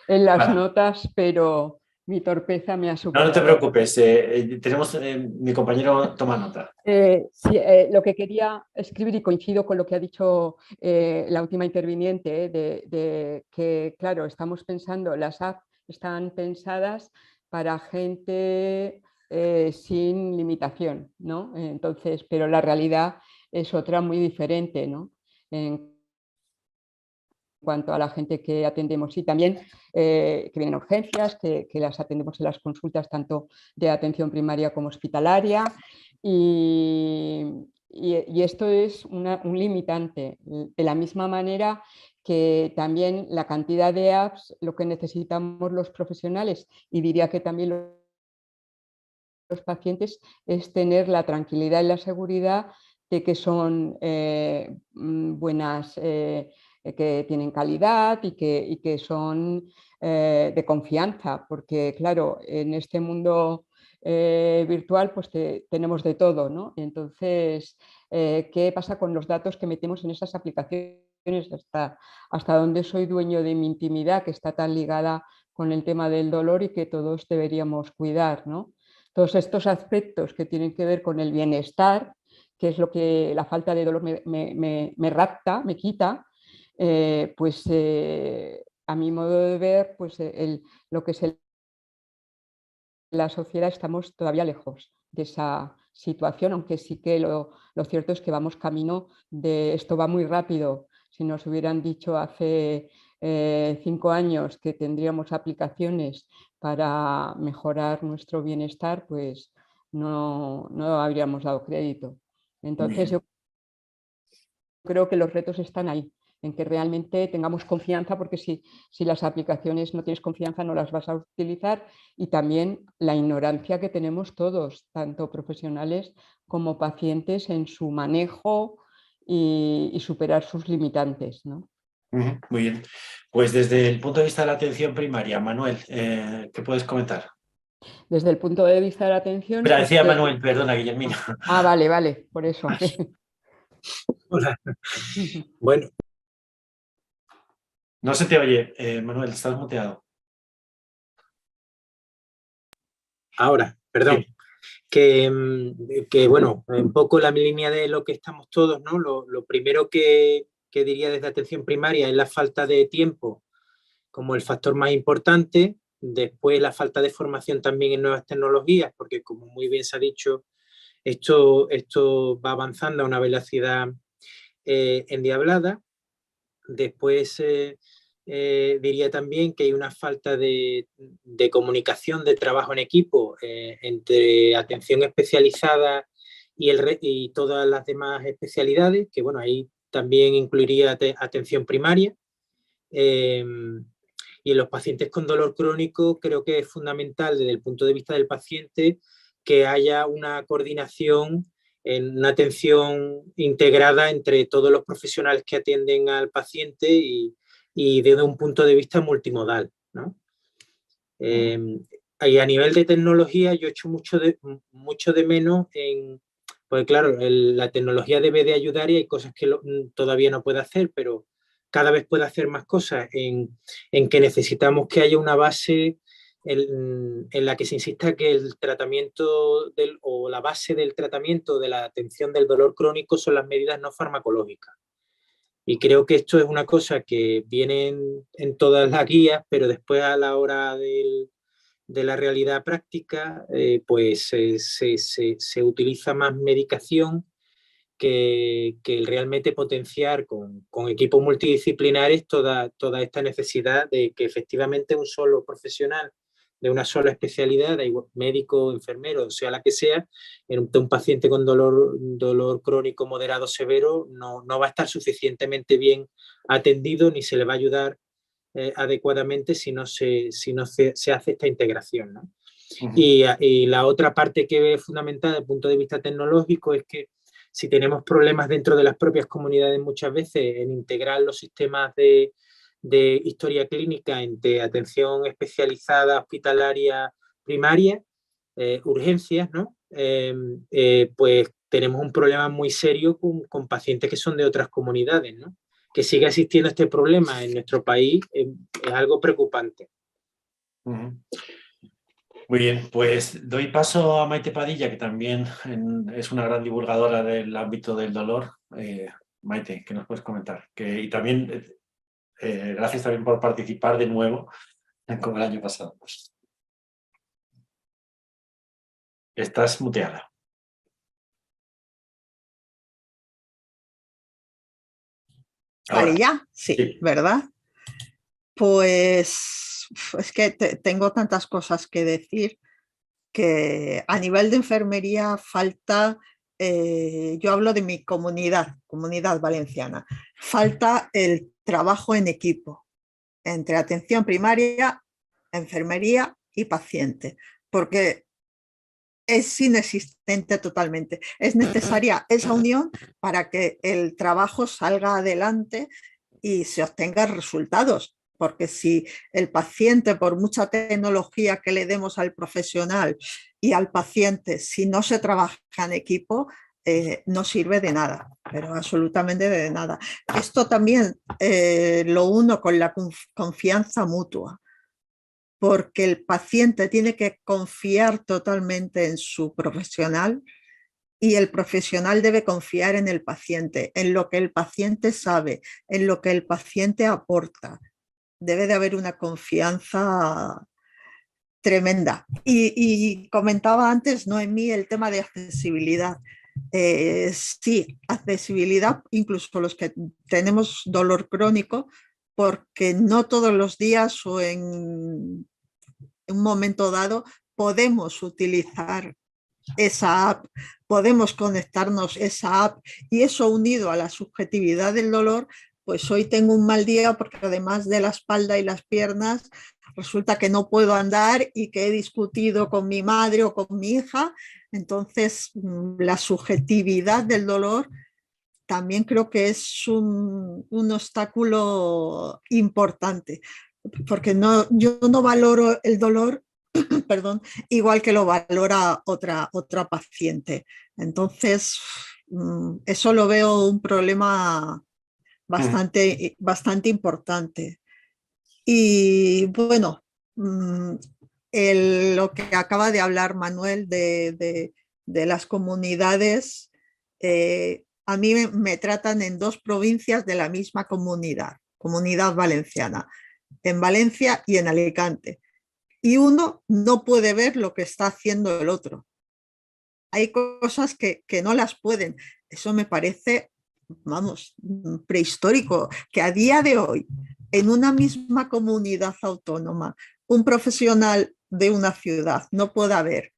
Speaker 11: en las notas, pero mi torpeza me ha superado.
Speaker 1: No, no te preocupes, tenemos, mi compañero toma nota.
Speaker 11: Sí, lo que quería escribir, y coincido con lo que ha dicho la última interviniente, de que, claro, estamos pensando, las apps están pensadas para gente sin limitación, ¿no? Entonces, pero la realidad es otra muy diferente, ¿no? En cuanto a la gente que atendemos y también que vienen urgencias, que las atendemos en las consultas tanto de atención primaria como hospitalaria, y esto es un limitante, de la misma manera que también la cantidad de apps, lo que necesitamos los profesionales, y diría que también los pacientes, es tener la tranquilidad y la seguridad de que son buenas, que tienen calidad y que son de confianza, porque claro, en este mundo virtual pues tenemos de todo, ¿no? Entonces, ¿qué pasa con los datos que metemos en esas aplicaciones? Hasta dónde soy dueño de mi intimidad, que está tan ligada con el tema del dolor y que todos deberíamos cuidar, ¿no? Todos estos aspectos que tienen que ver con el bienestar, que es lo que la falta de dolor me rapta, me quita, pues a mi modo de ver, pues lo que es la sociedad, estamos todavía lejos de esa situación, aunque sí que lo cierto es que vamos camino de esto, va muy rápido. Si nos hubieran dicho hace 5 años que tendríamos aplicaciones para mejorar nuestro bienestar, pues no habríamos dado crédito. Entonces yo creo que los retos están ahí, en que realmente tengamos confianza, porque si las aplicaciones no tienes confianza no las vas a utilizar, y también la ignorancia que tenemos todos, tanto profesionales como pacientes, en su manejo y superar sus limitantes, ¿no?
Speaker 1: Muy bien. Pues desde el punto de vista de la atención primaria, Manuel, ¿qué puedes comentar?
Speaker 11: Desde el punto de vista de la atención...
Speaker 1: Pero decía Manuel, perdona, Guillermina.
Speaker 11: Vale, por eso.
Speaker 12: Hola. Bueno.
Speaker 1: No se te oye, Manuel, estás muteado.
Speaker 12: Ahora, perdón. Sí. Que bueno, un poco la línea de lo que estamos todos, ¿no? Lo primero que diría desde atención primaria es la falta de tiempo como el factor más importante. Después la falta de formación también en nuevas tecnologías, porque como muy bien se ha dicho, esto va avanzando a una velocidad endiablada. Después diría también que hay una falta de comunicación, de trabajo en equipo entre atención especializada y todas las demás especialidades, que bueno, ahí también incluiría atención primaria. Y en los pacientes con dolor crónico creo que es fundamental desde el punto de vista del paciente que haya una coordinación, en una atención integrada entre todos los profesionales que atienden al paciente y desde un punto de vista multimodal, ¿no? Y a nivel de tecnología yo echo mucho de menos pues claro, la tecnología debe de ayudar y hay cosas que todavía no puede hacer, pero cada vez puede hacer más cosas, en que necesitamos que haya una base en la que se insista que el tratamiento o la base del tratamiento de la atención del dolor crónico son las medidas no farmacológicas. Y creo que esto es una cosa que viene en todas las guías, pero después a la hora de la realidad práctica, pues se utiliza más medicación que realmente potenciar con equipos multidisciplinares toda esta necesidad de que efectivamente un solo profesional de una sola especialidad, médico, enfermero, sea la que sea, en un paciente con dolor crónico moderado severo no va a estar suficientemente bien atendido ni se le va a ayudar adecuadamente si no se hace esta integración, ¿no? Y la otra parte que es fundamental desde el punto de vista tecnológico es que si tenemos problemas dentro de las propias comunidades muchas veces en integrar los sistemas de historia clínica entre atención especializada, hospitalaria, primaria, urgencias, ¿no? Pues tenemos un problema muy serio con pacientes que son de otras comunidades, ¿no? Que siga existiendo este problema en nuestro país es algo preocupante.
Speaker 1: Muy bien, pues doy paso a Maite Padilla, que también es una gran divulgadora del ámbito del dolor. Maite, ¿qué nos puedes comentar? Y también, gracias también por participar de nuevo, como el año pasado. Estás muteada.
Speaker 13: Vale, ya, sí, ¿verdad? Pues es que tengo tantas cosas que decir que a nivel de enfermería falta, yo hablo de mi comunidad valenciana, falta el trabajo en equipo entre atención primaria, enfermería y paciente, porque es inexistente totalmente. Es necesaria esa unión para que el trabajo salga adelante y se obtengan resultados. Porque si el paciente, por mucha tecnología que le demos al profesional y al paciente, si no se trabaja en equipo, no sirve de nada, pero absolutamente de nada. Esto también lo uno con la confianza mutua, porque el paciente tiene que confiar totalmente en su profesional y el profesional debe confiar en el paciente, en lo que el paciente sabe, en lo que el paciente aporta. Debe de haber una confianza tremenda. Y comentaba antes, Noemí, el tema de accesibilidad. Sí, accesibilidad, incluso los que tenemos dolor crónico, porque no todos los días o en un momento dado podemos utilizar esa app, podemos conectarnos esa app, y eso unido a la subjetividad del dolor, pues hoy tengo un mal día porque además de la espalda y las piernas resulta que no puedo andar y que he discutido con mi madre o con mi hija. Entonces la subjetividad del dolor también creo que es un obstáculo importante, porque yo no valoro el dolor perdón, igual que lo valora otra paciente. Entonces, eso lo veo un problema bastante importante. Y bueno, lo que acaba de hablar Manuel de las comunidades, a mí me tratan en dos provincias de la misma comunidad valenciana, en Valencia y en Alicante. Y uno no puede ver lo que está haciendo el otro. Hay cosas que no las pueden. Eso me parece, vamos, prehistórico, que a día de hoy, en una misma comunidad autónoma, un profesional de una ciudad no pueda ver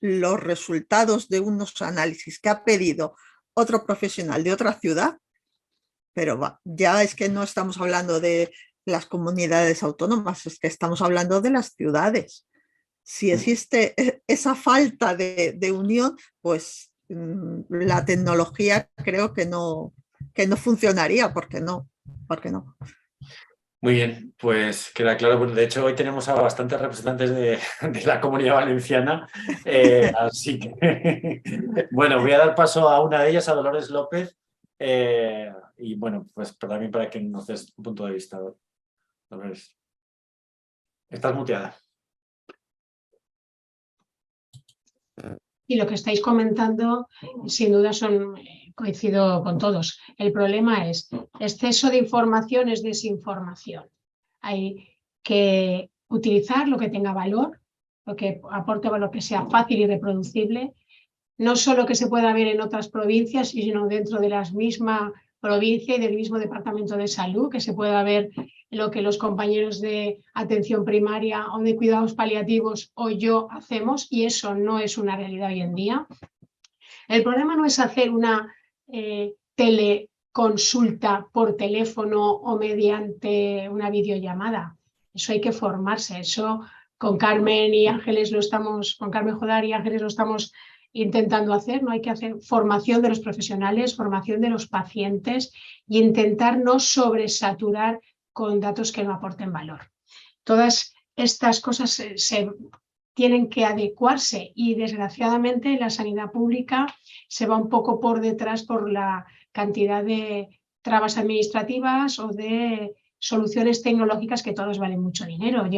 Speaker 13: los resultados de unos análisis que ha pedido otro profesional de otra ciudad, pero ya es que no estamos hablando de las comunidades autónomas, es que estamos hablando de las ciudades. Si existe esa falta de unión, pues la tecnología creo que no funcionaría. ¿Por qué no?
Speaker 1: Muy bien, pues queda claro. De hecho, hoy tenemos a bastantes representantes de la Comunidad Valenciana, así que, bueno, voy a dar paso a una de ellas, a Dolores López, Y bueno, pues pero también para que nos des un punto de vista. Dolores. Estás muteada.
Speaker 4: Y lo que estáis comentando, sin duda, coincido con todos. El problema es exceso de información es desinformación. Hay que utilizar lo que tenga valor, lo que aporte valor, que sea fácil y reproducible, no solo que se pueda ver en otras provincias, sino dentro de la misma provincia y del mismo departamento de salud, que se pueda ver lo que los compañeros de atención primaria o de cuidados paliativos o yo hacemos, y eso no es una realidad hoy en día. El problema no es hacer una teleconsulta por teléfono o mediante una videollamada. Eso hay que formarse. Eso con Carmen y Ángeles con Carmen Jodar y Ángeles lo estamos intentando hacer, ¿no? Hay que hacer formación de los profesionales, formación de los pacientes y intentar no sobresaturar con datos que no aporten valor. Todas estas cosas se tienen que adecuarse y desgraciadamente la sanidad pública se va un poco por detrás por la cantidad de trabas administrativas o de soluciones tecnológicas que todos valen mucho dinero.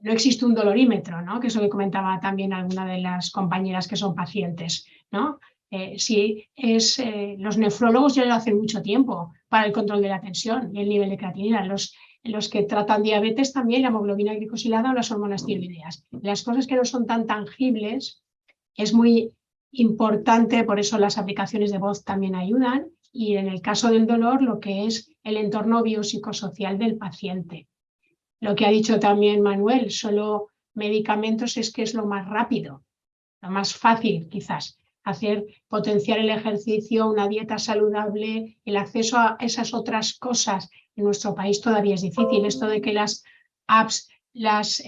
Speaker 4: No existe un dolorímetro, ¿no? Que es lo que comentaba también alguna de las compañeras que son pacientes, ¿no? Los nefrólogos ya lo hacen mucho tiempo para el control de la tensión y el nivel de creatinina. Los que tratan diabetes también, la hemoglobina glicosilada o las hormonas tiroideas. Las cosas que no son tan tangibles es muy importante, por eso las aplicaciones de voz también ayudan, y en el caso del dolor, lo que es el entorno biopsicosocial del paciente. Lo que ha dicho también Manuel, solo medicamentos es que es lo más rápido, lo más fácil quizás. Potenciar el ejercicio, una dieta saludable, el acceso a esas otras cosas en nuestro país todavía es difícil. Esto de que las apps las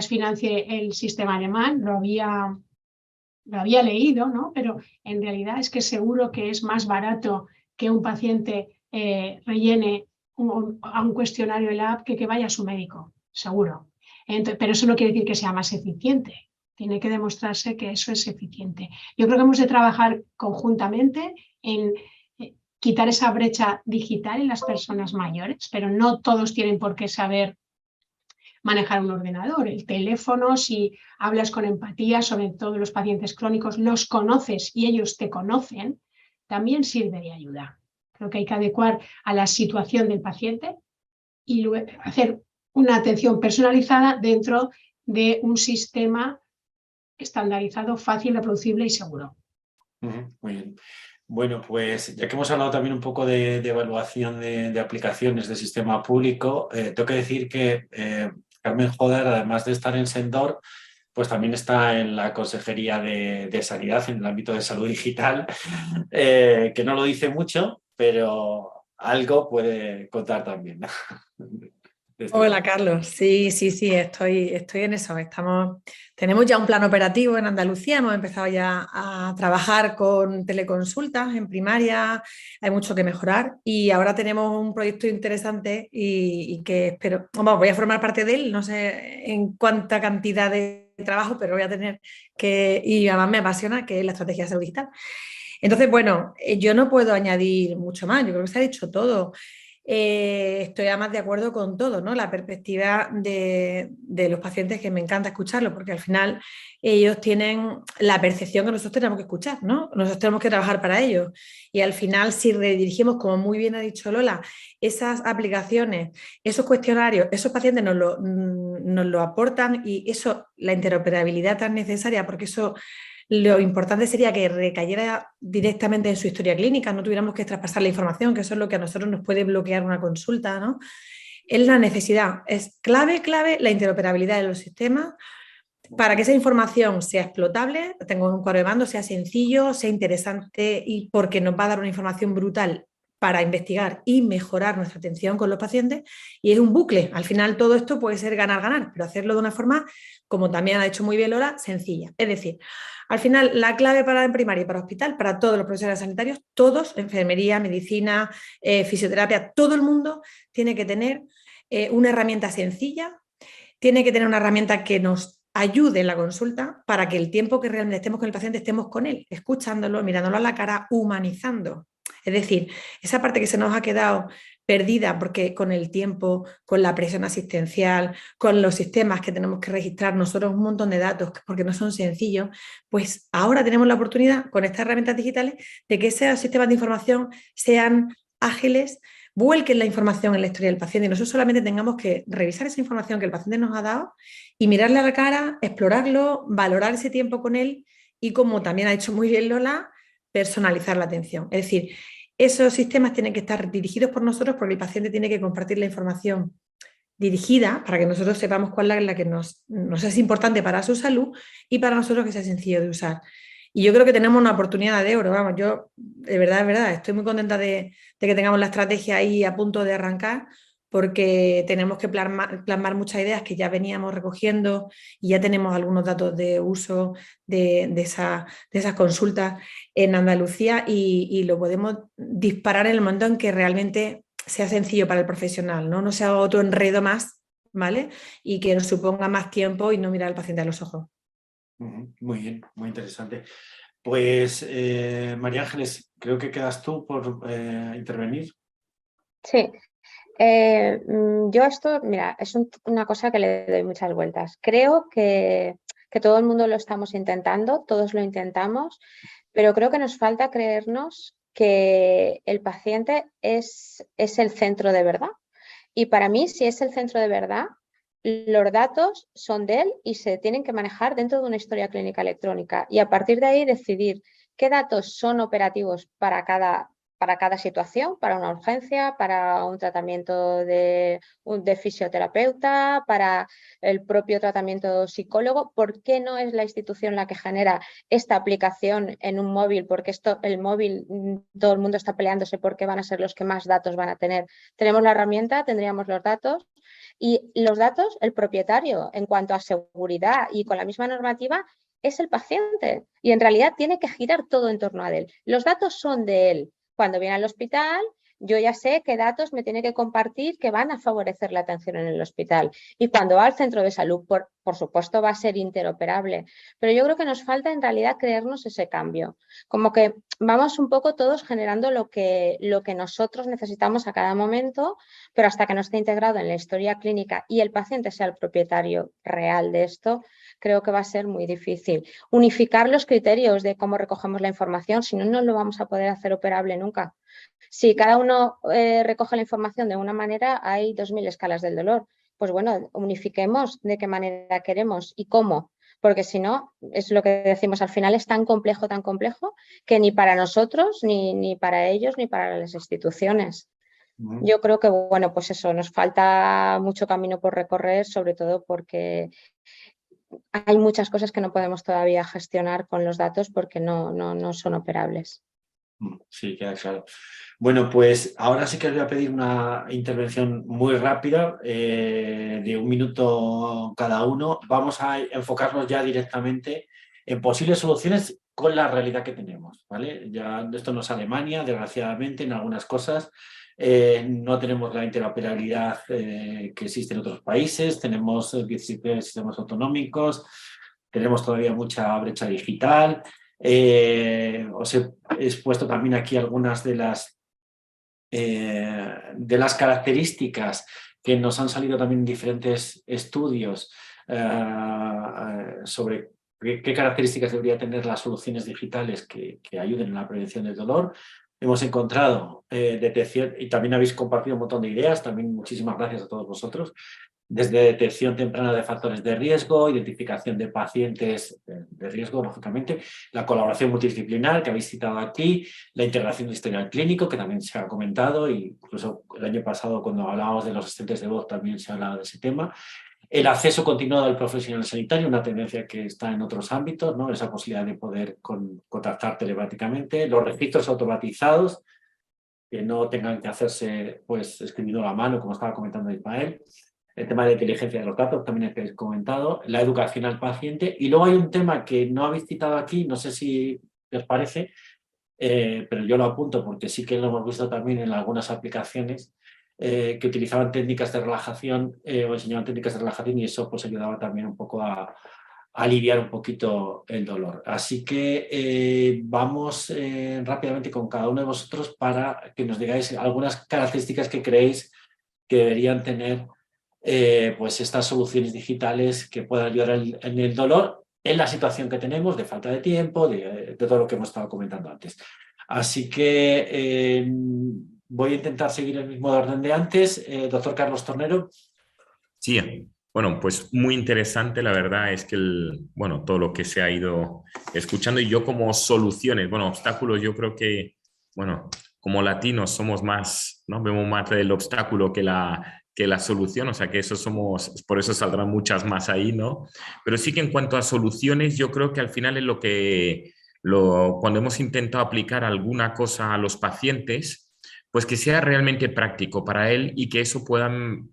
Speaker 4: financie el sistema alemán, lo había leído, ¿no? Pero en realidad es que seguro que es más barato que un paciente rellene a un cuestionario en la app que vaya a su médico, seguro. Pero eso no quiere decir que sea más eficiente. Tiene que demostrarse que eso es eficiente. Yo creo que hemos de trabajar conjuntamente en quitar esa brecha digital en las personas mayores, pero no todos tienen por qué saber manejar un ordenador. El teléfono, si hablas con empatía, sobre todo los pacientes crónicos, los conoces y ellos te conocen, también sirve de ayuda. Creo que hay que adecuar a la situación del paciente y luego hacer una atención personalizada dentro de un sistema estandarizado, fácil, reproducible y seguro.
Speaker 1: Muy bien. Bueno, pues ya que hemos hablado también un poco de evaluación de aplicaciones del sistema público, tengo que decir que Carmen Jodar, además de estar en Sendor, pues también está en la Consejería de Sanidad, en el ámbito de salud digital, que no lo dice mucho, pero algo puede contar también.
Speaker 14: Hola, Carlos. Sí, estoy en eso. Tenemos ya un plan operativo en Andalucía, hemos empezado ya a trabajar con teleconsultas en primaria, hay mucho que mejorar y ahora tenemos un proyecto interesante y que espero, voy a formar parte de él, no sé en cuánta cantidad de trabajo, pero voy a tener y además me apasiona, que es la estrategia de salud digital. Entonces, bueno, yo no puedo añadir mucho más, yo creo que se ha dicho todo. Estoy además de acuerdo con todo, ¿no? La perspectiva de los pacientes, que me encanta escucharlo, porque al final ellos tienen la percepción que nosotros tenemos que escuchar, ¿no? Nosotros tenemos que trabajar para ellos. Y al final, si redirigimos, como muy bien ha dicho Lola, esas aplicaciones, esos cuestionarios, esos pacientes nos lo aportan y eso, la interoperabilidad tan necesaria, porque eso... Lo importante sería que recayera directamente en su historia clínica, no tuviéramos que traspasar la información, que eso es lo que a nosotros nos puede bloquear una consulta, ¿no? Es la necesidad, es clave la interoperabilidad de los sistemas para que esa información sea explotable, tengo un cuadro de mando, sea sencillo, sea interesante y porque nos va a dar una información brutal para investigar y mejorar nuestra atención con los pacientes, y es un bucle. Al final todo esto puede ser ganar-ganar, pero hacerlo de una forma, como también ha dicho muy bien Lola, sencilla. Es decir, al final la clave para primaria y para hospital, para todos los profesionales sanitarios, todos, enfermería, medicina, fisioterapia, todo el mundo tiene que tener una herramienta sencilla, tiene que tener una herramienta que nos ayude en la consulta para que el tiempo que realmente estemos con el paciente estemos con él, escuchándolo, mirándolo a la cara, humanizando. Es decir, esa parte que se nos ha quedado perdida porque con el tiempo, con la presión asistencial, con los sistemas que tenemos que registrar nosotros un montón de datos porque no son sencillos, pues ahora tenemos la oportunidad con estas herramientas digitales de que esos sistemas de información sean ágiles, vuelquen la información en la historia del paciente y nosotros solamente tengamos que revisar esa información que el paciente nos ha dado y mirarle a la cara, explorarlo, valorar ese tiempo con él y, como también ha hecho muy bien Lola, personalizar la atención. Es decir, esos sistemas tienen que estar dirigidos por nosotros porque el paciente tiene que compartir la información dirigida para que nosotros sepamos cuál es la que nos es importante para su salud y para nosotros que sea sencillo de usar. Y yo creo que tenemos una oportunidad de oro. Vamos, yo de verdad, estoy muy contenta de que tengamos la estrategia ahí a punto de arrancar, porque tenemos que plasmar muchas ideas que ya veníamos recogiendo y ya tenemos algunos datos de uso de esas consultas en Andalucía y lo podemos disparar en el momento en que realmente sea sencillo para el profesional, no sea otro enredo más, ¿vale? Y que nos suponga más tiempo y no mirar al paciente a los ojos.
Speaker 1: Muy bien, muy interesante. Pues María Ángeles, creo que quedas tú por intervenir.
Speaker 5: Sí. Yo esto, mira, es una cosa que le doy muchas vueltas. Creo que todo el mundo lo estamos intentando, todos lo intentamos, pero creo que nos falta creernos que el paciente es el centro de verdad. Y para mí, si es el centro de verdad, los datos son de él y se tienen que manejar dentro de una historia clínica electrónica. Y a partir de ahí decidir qué datos son operativos para cada situación, para una urgencia, para un tratamiento de fisioterapeuta, para el propio tratamiento psicólogo. ¿Por qué no es la institución la que genera esta aplicación en un móvil? Porque el móvil, todo el mundo está peleándose por qué van a ser los que más datos van a tener. Tenemos la herramienta, tendríamos los datos. Y los datos, el propietario, en cuanto a seguridad y con la misma normativa, es el paciente. Y en realidad tiene que girar todo en torno a él. Los datos son de él. Cuando viene al hospital, yo ya sé qué datos me tiene que compartir que van a favorecer la atención en el hospital. Y cuando va al centro de salud, por supuesto, va a ser interoperable. Pero yo creo que nos falta en realidad creernos ese cambio. Como que vamos un poco todos generando lo que nosotros necesitamos a cada momento, pero hasta que no esté integrado en la historia clínica y el paciente sea el propietario real de esto, creo que va a ser muy difícil. Unificar los criterios de cómo recogemos la información, si no, no lo vamos a poder hacer operable nunca. Si cada uno recoge la información de una manera, hay 2000 escalas del dolor. Pues bueno, unifiquemos de qué manera queremos y cómo, porque si no, es lo que decimos al final, es tan complejo que ni para nosotros, ni para ellos, ni para las instituciones. Yo creo que, bueno, pues eso, nos falta mucho camino por recorrer, sobre todo porque hay muchas cosas que no podemos todavía gestionar con los datos porque no son operables.
Speaker 1: Sí, queda claro. Bueno, pues ahora sí que os voy a pedir una intervención muy rápida, de 1 minuto cada uno. Vamos a enfocarnos ya directamente en posibles soluciones con la realidad que tenemos, ¿vale? Ya esto no es Alemania, desgraciadamente, en algunas cosas. No tenemos la interoperabilidad que existe en otros países, tenemos 17 sistemas autonómicos, tenemos todavía mucha brecha digital. Os he expuesto también aquí algunas de las características que nos han salido también en diferentes estudios sobre qué características deberían tener las soluciones digitales que ayuden en la prevención del dolor. Hemos encontrado detección y también habéis compartido un montón de ideas, también muchísimas gracias a todos vosotros. Desde detección temprana de factores de riesgo, identificación de pacientes de riesgo, lógicamente, la colaboración multidisciplinar que habéis citado aquí, la integración del historial clínico, que también se ha comentado, e incluso el año pasado cuando hablábamos de los asistentes de voz también se hablaba de ese tema. El acceso continuado al profesional sanitario, una tendencia que está en otros ámbitos, ¿no? Esa posibilidad de poder contactar telemáticamente, los registros automatizados, que no tengan que hacerse pues escribiendo a mano, como estaba comentando Ismael. El tema de la inteligencia de los datos también que habéis comentado, la educación al paciente. Y luego hay un tema que no habéis citado aquí, no sé si os parece, pero yo lo apunto porque sí que lo hemos visto también en algunas aplicaciones que utilizaban técnicas de relajación o enseñaban técnicas de relajación y eso pues ayudaba también un poco a aliviar un poquito el dolor. Así que vamos rápidamente con cada uno de vosotros para que nos digáis algunas características que creéis que deberían tener pues estas soluciones digitales que puedan ayudar en el dolor en la situación que tenemos de falta de tiempo, de todo lo que hemos estado comentando antes. Así que voy a intentar seguir el mismo orden de antes. Doctor Carlos Tornero.
Speaker 6: Sí, bueno, pues muy interesante, la verdad es que bueno, todo lo que se ha ido escuchando y yo como soluciones, bueno, obstáculos, yo creo que, bueno, como latinos somos más, ¿no? Vemos más el obstáculo que la solución, o sea que eso somos, por eso saldrán muchas más ahí, ¿no? Pero sí que en cuanto a soluciones, yo creo que al final es cuando hemos intentado aplicar alguna cosa a los pacientes, pues que sea realmente práctico para él y que eso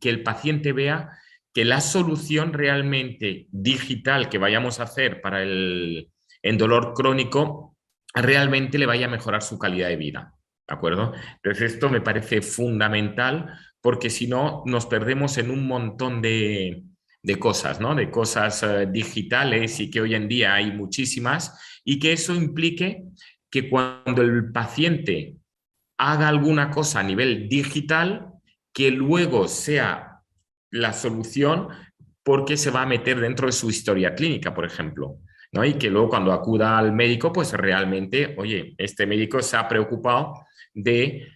Speaker 6: que el paciente vea que la solución realmente digital que vayamos a hacer para en dolor crónico realmente le vaya a mejorar su calidad de vida, ¿de acuerdo? Entonces esto me parece fundamental porque si no nos perdemos en un montón de cosas, ¿no? De cosas digitales y que hoy en día hay muchísimas y que eso implique que cuando el paciente haga alguna cosa a nivel digital, que luego sea la solución porque se va a meter dentro de su historia clínica, por ejemplo, ¿no? Y que luego cuando acuda al médico, pues realmente, oye, este médico se ha preocupado de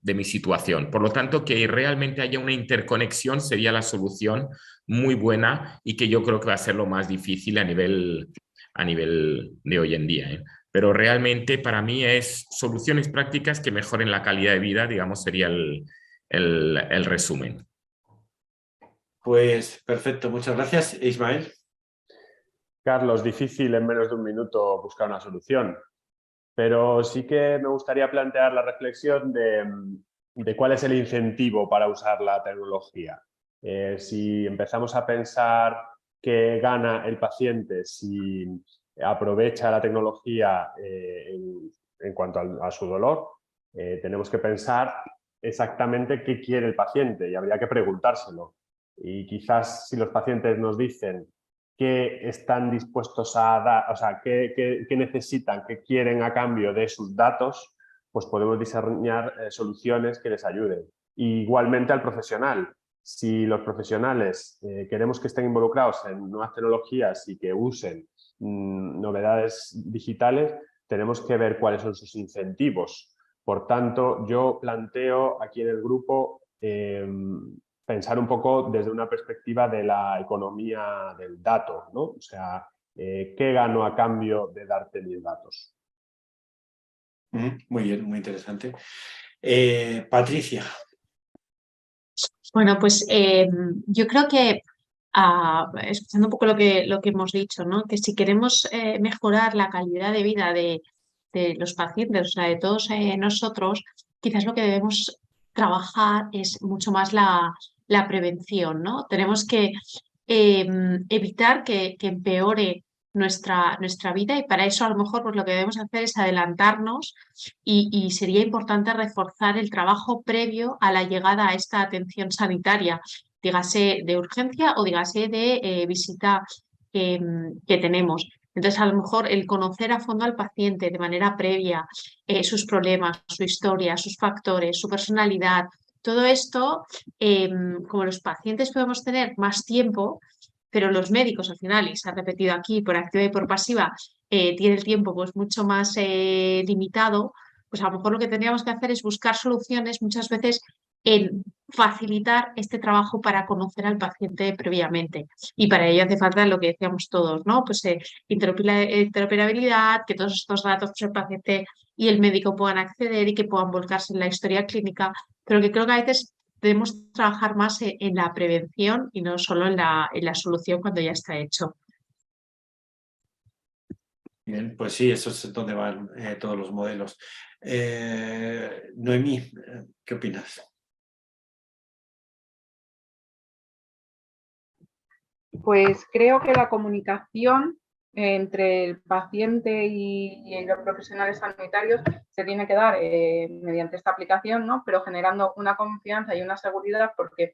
Speaker 6: mi situación. Por lo tanto, que realmente haya una interconexión sería la solución muy buena y que yo creo que va a ser lo más difícil a nivel de hoy en día, ¿eh? Pero realmente para mí es soluciones prácticas que mejoren la calidad de vida, digamos, sería el resumen.
Speaker 1: Pues perfecto, muchas gracias. Ismael.
Speaker 7: Carlos, difícil en menos de un minuto buscar una solución, pero sí que me gustaría plantear la reflexión de cuál es el incentivo para usar la tecnología. Si empezamos a pensar que gana el paciente si aprovecha la tecnología en cuanto a su dolor, tenemos que pensar exactamente qué quiere el paciente y habría que preguntárselo. Y quizás si los pacientes nos dicen qué están dispuestos a dar, o sea, qué necesitan, qué quieren a cambio de sus datos, pues podemos diseñar soluciones que les ayuden. Y igualmente al profesional. Si los profesionales queremos que estén involucrados en nuevas tecnologías y que usen novedades digitales, tenemos que ver cuáles son sus incentivos. Por tanto, yo planteo aquí en el grupo pensar un poco desde una perspectiva de la economía del dato, ¿no? O sea, ¿qué gano a cambio de darte mis datos?
Speaker 1: Muy bien, muy interesante. Patricia.
Speaker 8: Bueno, pues yo creo que, escuchando un poco lo que hemos dicho, ¿no? Que si queremos mejorar la calidad de vida de los pacientes, o sea, de todos nosotros, quizás lo que debemos trabajar es mucho más la prevención, ¿no? Tenemos que evitar que empeore nuestra vida y para eso a lo mejor pues, lo que debemos hacer es adelantarnos y sería importante reforzar el trabajo previo a la llegada a esta atención sanitaria, dígase de urgencia o dígase de visita que tenemos. Entonces, a lo mejor el conocer a fondo al paciente de manera previa, sus problemas, su historia, sus factores, su personalidad, todo esto, como los pacientes podemos tener más tiempo, pero los médicos al final, y se ha repetido aquí por activa y por pasiva, tiene el tiempo pues mucho más limitado, pues a lo mejor lo que tendríamos que hacer es buscar soluciones muchas veces en facilitar este trabajo para conocer al paciente previamente. Y para ello hace falta lo que decíamos todos, ¿no? Pues interoperabilidad, que todos estos datos pues, el paciente y el médico puedan acceder y que puedan volcarse en la historia clínica, pero que creo que a veces debemos trabajar más en la prevención y no solo en la solución cuando ya está hecho.
Speaker 1: Bien, pues sí, eso es donde van todos los modelos. Noemí, ¿qué opinas?
Speaker 9: Pues creo que la comunicación entre el paciente y los profesionales sanitarios se tiene que dar mediante esta aplicación, ¿no? Pero generando una confianza y una seguridad porque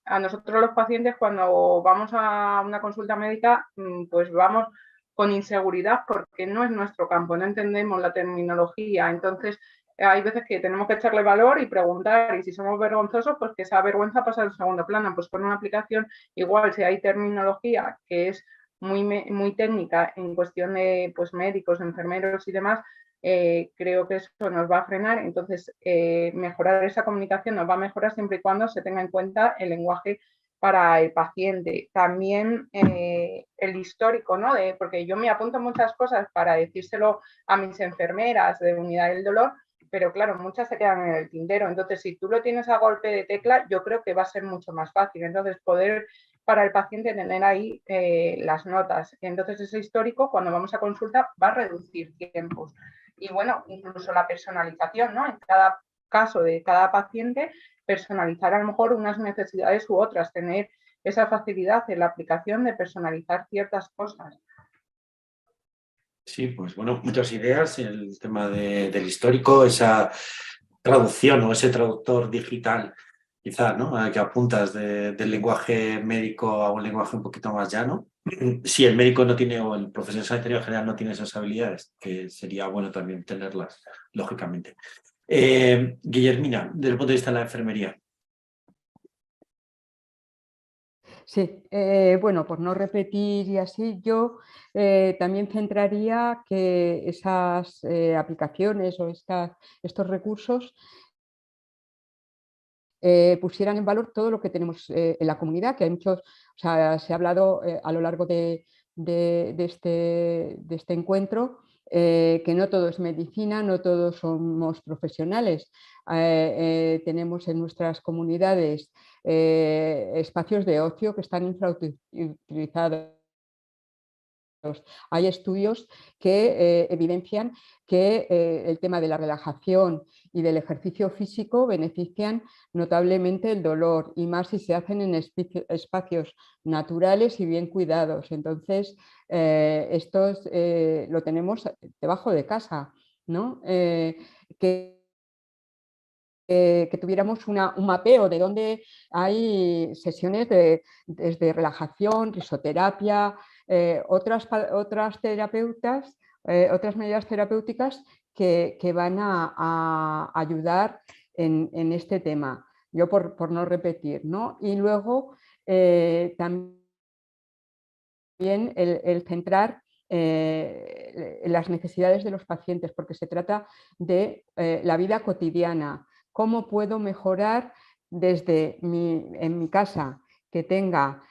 Speaker 9: a nosotros los pacientes cuando vamos a una consulta médica, pues vamos con inseguridad porque no es nuestro campo, no entendemos la terminología, entonces hay veces que tenemos que echarle valor y preguntar, y si somos vergonzosos, pues que esa vergüenza pasa en segundo plano. Pues con una aplicación, igual si hay terminología que es muy técnica en cuestión de pues, médicos, enfermeros y demás, creo que eso nos va a frenar. Entonces, mejorar esa comunicación nos va a mejorar siempre y cuando se tenga en cuenta el lenguaje para el paciente. También el histórico, ¿no? Porque yo me apunto muchas cosas para decírselo a mis enfermeras de unidad del dolor, pero claro, muchas se quedan en el tintero. Entonces, si tú lo tienes a golpe de tecla, yo creo que va a ser mucho más fácil. Entonces, poder para el paciente tener ahí las notas. Entonces, ese histórico, cuando vamos a consulta, va a reducir tiempos. Y bueno, incluso la personalización, ¿no? En cada caso de cada paciente, personalizar a lo mejor unas necesidades u otras, tener esa facilidad en la aplicación de personalizar ciertas cosas.
Speaker 1: Sí, pues bueno, muchas ideas. El tema del histórico, esa traducción o ese traductor digital, quizá, ¿no? Que apuntas del lenguaje médico a un lenguaje un poquito más llano. Si el médico no tiene, o el profesional sanitario en general no tiene esas habilidades, que sería bueno también tenerlas, lógicamente. Guillermina, desde el punto de vista de la enfermería.
Speaker 11: Sí, bueno, por no repetir y así, yo también centraría que esas aplicaciones o estos recursos pusieran en valor todo lo que tenemos en la comunidad, que hay muchos, o sea, se ha hablado a lo largo de este encuentro, que no todo es medicina, no todos somos profesionales. Tenemos en nuestras comunidades espacios de ocio que están infrautilizados. Hay estudios que evidencian que el tema de la relajación y del ejercicio físico benefician notablemente el dolor, y más si se hacen en espacios naturales y bien cuidados. Entonces, esto lo tenemos debajo de casa, ¿no? Que tuviéramos un mapeo de dónde hay sesiones desde relajación, risoterapia, otras terapeutas, otras medidas terapéuticas que van a ayudar en este tema. Yo por no repetir, ¿no? Y luego también el centrar las necesidades de los pacientes, porque se trata de la vida cotidiana. ¿Cómo puedo mejorar desde en mi casa, que tenga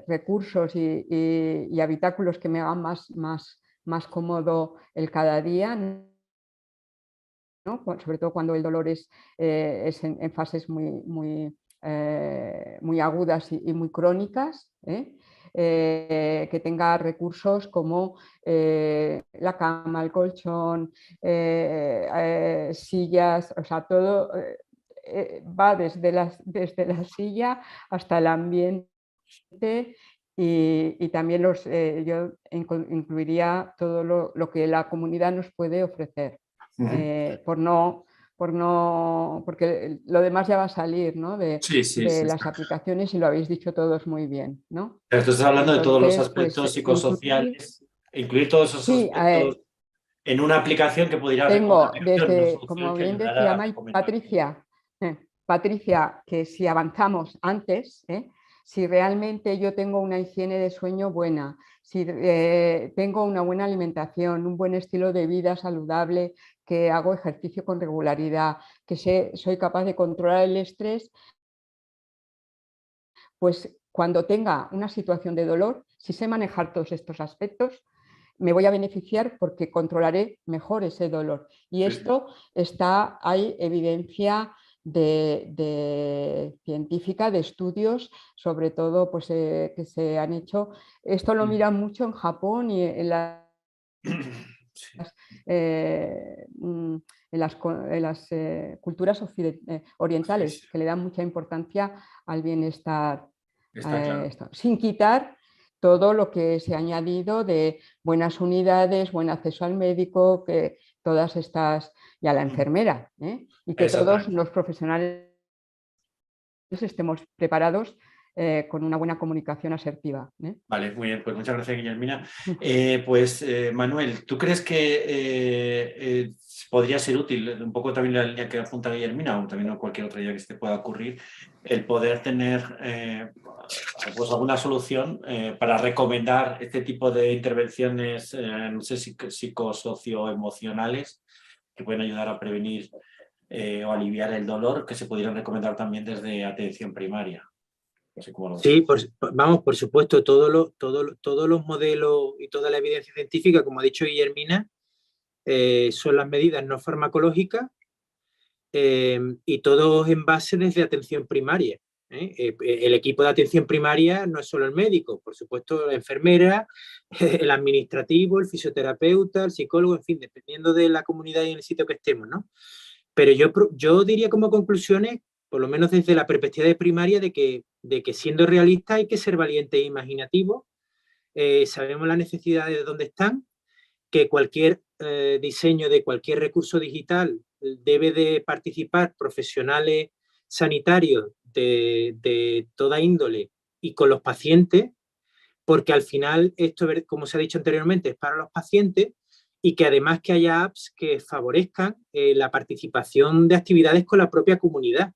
Speaker 11: recursos y habitáculos que me hagan más cómodo el cada día, ¿no? Sobre todo cuando el dolor es en fases muy agudas y muy crónicas, que tenga recursos como la cama, el colchón, sillas, o sea, todo va desde la silla hasta el ambiente. Y también yo incluiría todo lo que la comunidad nos puede ofrecer, porque lo demás ya va a salir, ¿no? de las aplicaciones, y lo habéis dicho todos muy bien, ¿no?
Speaker 1: Pero tú estás hablando de todos los
Speaker 11: Entonces,
Speaker 1: aspectos
Speaker 11: pues,
Speaker 1: psicosociales, incluir todos esos aspectos en una aplicación que pudiera
Speaker 11: tengo
Speaker 1: desde,
Speaker 11: como bien decía Patricia, que si avanzamos antes, si realmente yo tengo una higiene de sueño buena, si tengo una buena alimentación, un buen estilo de vida saludable, que hago ejercicio con regularidad, que soy capaz de controlar el estrés, pues cuando tenga una situación de dolor, si sé manejar todos estos aspectos, me voy a beneficiar porque controlaré mejor ese dolor. Y esto hay evidencia científica, de estudios, sobre todo pues, que se han hecho. Esto lo miran mucho en Japón y en las culturas orientales, que le dan mucha importancia al bienestar. Sin quitar todo lo que se ha añadido de buenas unidades, buen acceso al médico, que todas estas, y a la enfermera, y que todos los profesionales estemos preparados con una buena comunicación asertiva.
Speaker 1: Vale, muy bien, pues muchas gracias, Guillermina. Manuel, ¿tú crees que podría ser útil, un poco también la línea que apunta Guillermina, o también cualquier otra idea que se te pueda ocurrir, el poder tener pues alguna solución para recomendar este tipo de intervenciones, no sé, psicosocioemocionales, que pueden ayudar a prevenir o aliviar el dolor, que se pudieran recomendar también desde atención primaria? No sé cómo lo
Speaker 12: Sí, vamos, por supuesto, todos los modelos y toda la evidencia científica, como ha dicho Guillermina, son las medidas no farmacológicas y todos en base desde atención primaria. El equipo de atención primaria no es solo el médico, por supuesto la enfermera, el administrativo, el fisioterapeuta, el psicólogo, en fin, dependiendo de la comunidad y en el sitio que estemos, ¿no? Pero yo diría como conclusiones, por lo menos desde la perspectiva de primaria, de que siendo realista hay que ser valiente e imaginativo. Sabemos las necesidades de dónde están, que cualquier diseño de cualquier recurso digital debe de participar profesionales sanitarios de toda índole y con los pacientes, porque al final esto, como se ha dicho anteriormente, es para los pacientes, y que además que haya apps que favorezcan la participación de actividades con la propia comunidad.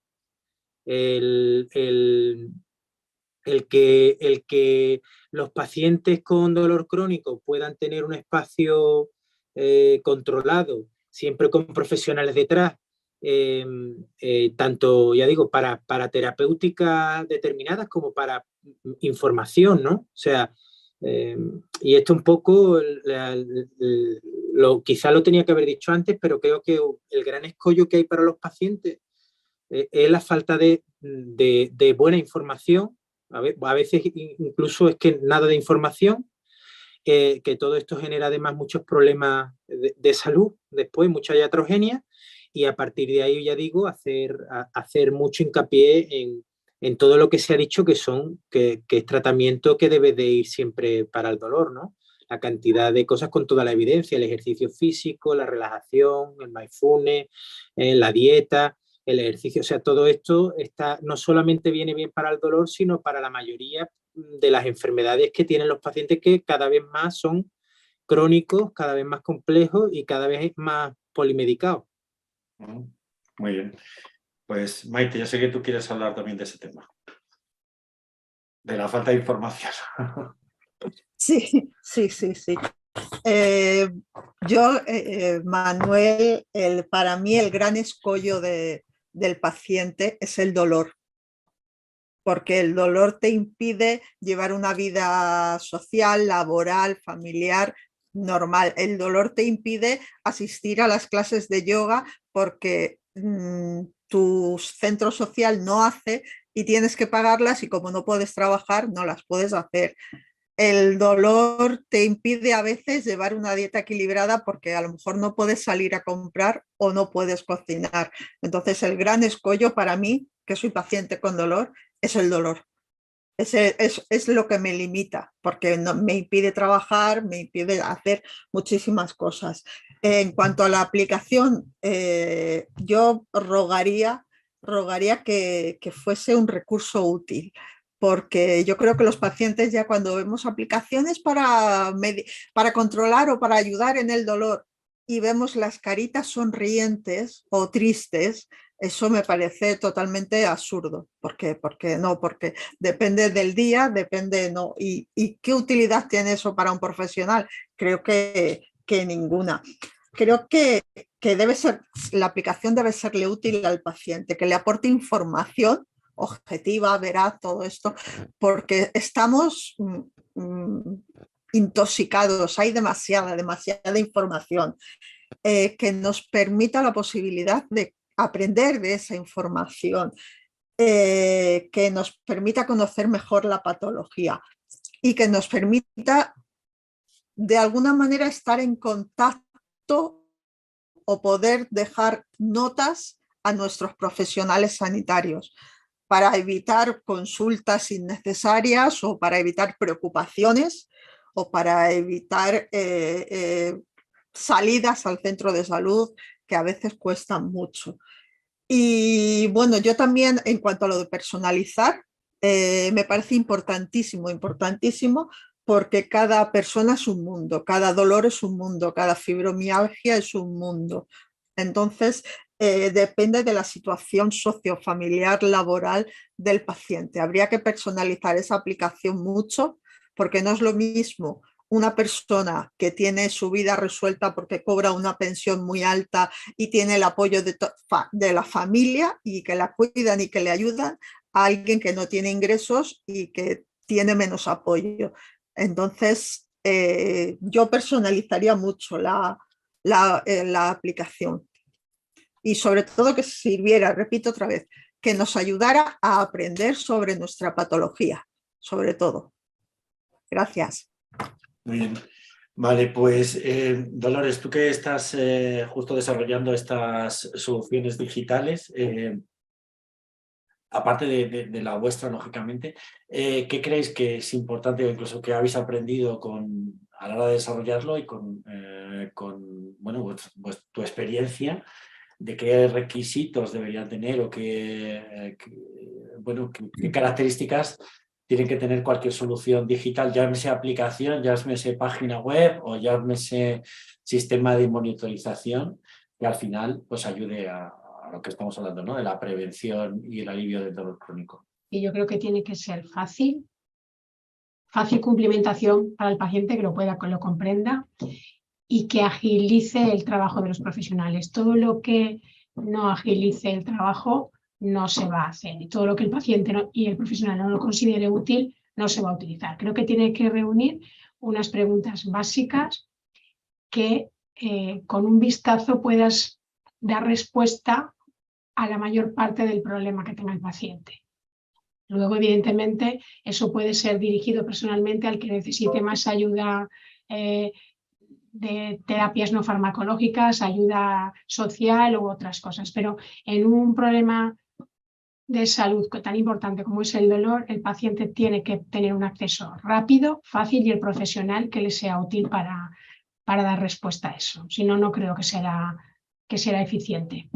Speaker 12: El que los pacientes con dolor crónico puedan tener un espacio controlado, siempre con profesionales detrás, tanto, ya digo, para terapéuticas determinadas como para información, ¿no? O sea, y esto un poco, quizá lo tenía que haber dicho antes, pero creo que el gran escollo que hay para los pacientes es la falta de buena información. A veces incluso es que nada de información, que todo esto genera además muchos problemas de salud, después mucha iatrogenia, y a partir de ahí, ya digo, hacer mucho hincapié en todo lo que se ha dicho que es tratamiento que debe de ir siempre para el dolor, ¿no? La cantidad de cosas con toda la evidencia, el ejercicio físico, la relajación, el mindfulness, la dieta, el ejercicio, o sea, todo esto no solamente viene bien para el dolor, sino para la mayoría de las enfermedades que tienen los pacientes, que cada vez más son crónicos, cada vez más complejos y cada vez más polimedicados.
Speaker 1: Muy bien. Pues Maite, yo sé que tú quieres hablar también de ese tema, de la falta de información.
Speaker 13: Sí. Manuel, para mí el gran escollo del paciente es el dolor, porque el dolor te impide llevar una vida social, laboral, familiar, normal. El dolor te impide asistir a las clases de yoga porque tu centro social no hace y tienes que pagarlas, y como no puedes trabajar, no las puedes hacer. El dolor te impide a veces llevar una dieta equilibrada porque a lo mejor no puedes salir a comprar o no puedes cocinar. Entonces el gran escollo para mí, que soy paciente con dolor, es el dolor. Es lo que me limita, porque me impide trabajar, me impide hacer muchísimas cosas. En cuanto a la aplicación, yo rogaría que fuese un recurso útil, porque yo creo que los pacientes, ya cuando vemos aplicaciones para controlar o para ayudar en el dolor y vemos las caritas sonrientes o tristes, eso me parece totalmente absurdo. ¿Por qué? Porque depende del día, no. ¿Y qué utilidad tiene eso para un profesional? Creo que ninguna. Creo que la aplicación debe serle útil al paciente, que le aporte información objetiva, veraz, todo esto, porque estamos intoxicados, hay demasiada información, que nos permita la posibilidad de aprender de esa información, que nos permita conocer mejor la patología y que nos permita de alguna manera estar en contacto o poder dejar notas a nuestros profesionales sanitarios para evitar consultas innecesarias o para evitar preocupaciones o para evitar salidas al centro de salud que a veces cuestan mucho. Y bueno, yo también, en cuanto a lo de personalizar, me parece importantísimo, importantísimo, porque cada persona es un mundo, cada dolor es un mundo, cada fibromialgia es un mundo. Entonces, depende de la situación sociofamiliar, laboral del paciente. Habría que personalizar esa aplicación mucho, porque no es lo mismo una persona que tiene su vida resuelta porque cobra una pensión muy alta y tiene el apoyo de la familia y que la cuidan y que le ayudan, a alguien que no tiene ingresos y que tiene menos apoyo. Entonces, yo personalizaría mucho la aplicación y sobre todo que sirviera, repito otra vez, que nos ayudara a aprender sobre nuestra patología, sobre todo. Gracias.
Speaker 1: Muy bien. Vale, pues Dolores, tú que estás justo desarrollando estas soluciones digitales, aparte de la vuestra, lógicamente, ¿qué creéis que es importante o incluso que habéis aprendido a la hora de desarrollarlo y con bueno, tu experiencia de qué requisitos deberían tener o qué características tiene que tener cualquier solución digital, llámese aplicación, llámese página web o llámese sistema de monitorización, que al final pues ayude a lo que estamos hablando, ¿no? De la prevención y el alivio del dolor crónico.
Speaker 4: Y yo creo que tiene que ser fácil cumplimentación para el paciente, que lo comprenda y que agilice el trabajo de los profesionales. Todo lo que no agilice el trabajo no se va a hacer, y todo lo que el paciente y el profesional no lo considere útil no se va a utilizar. Creo que tiene que reunir unas preguntas básicas que con un vistazo puedas dar respuesta a la mayor parte del problema que tenga el paciente. Luego, evidentemente, eso puede ser dirigido personalmente al que necesite más ayuda de terapias no farmacológicas, ayuda social u otras cosas. Pero en un problema de salud tan importante como es el dolor, el paciente tiene que tener un acceso rápido, fácil y el profesional que le sea útil para dar respuesta a eso. Si no, no creo que será eficiente.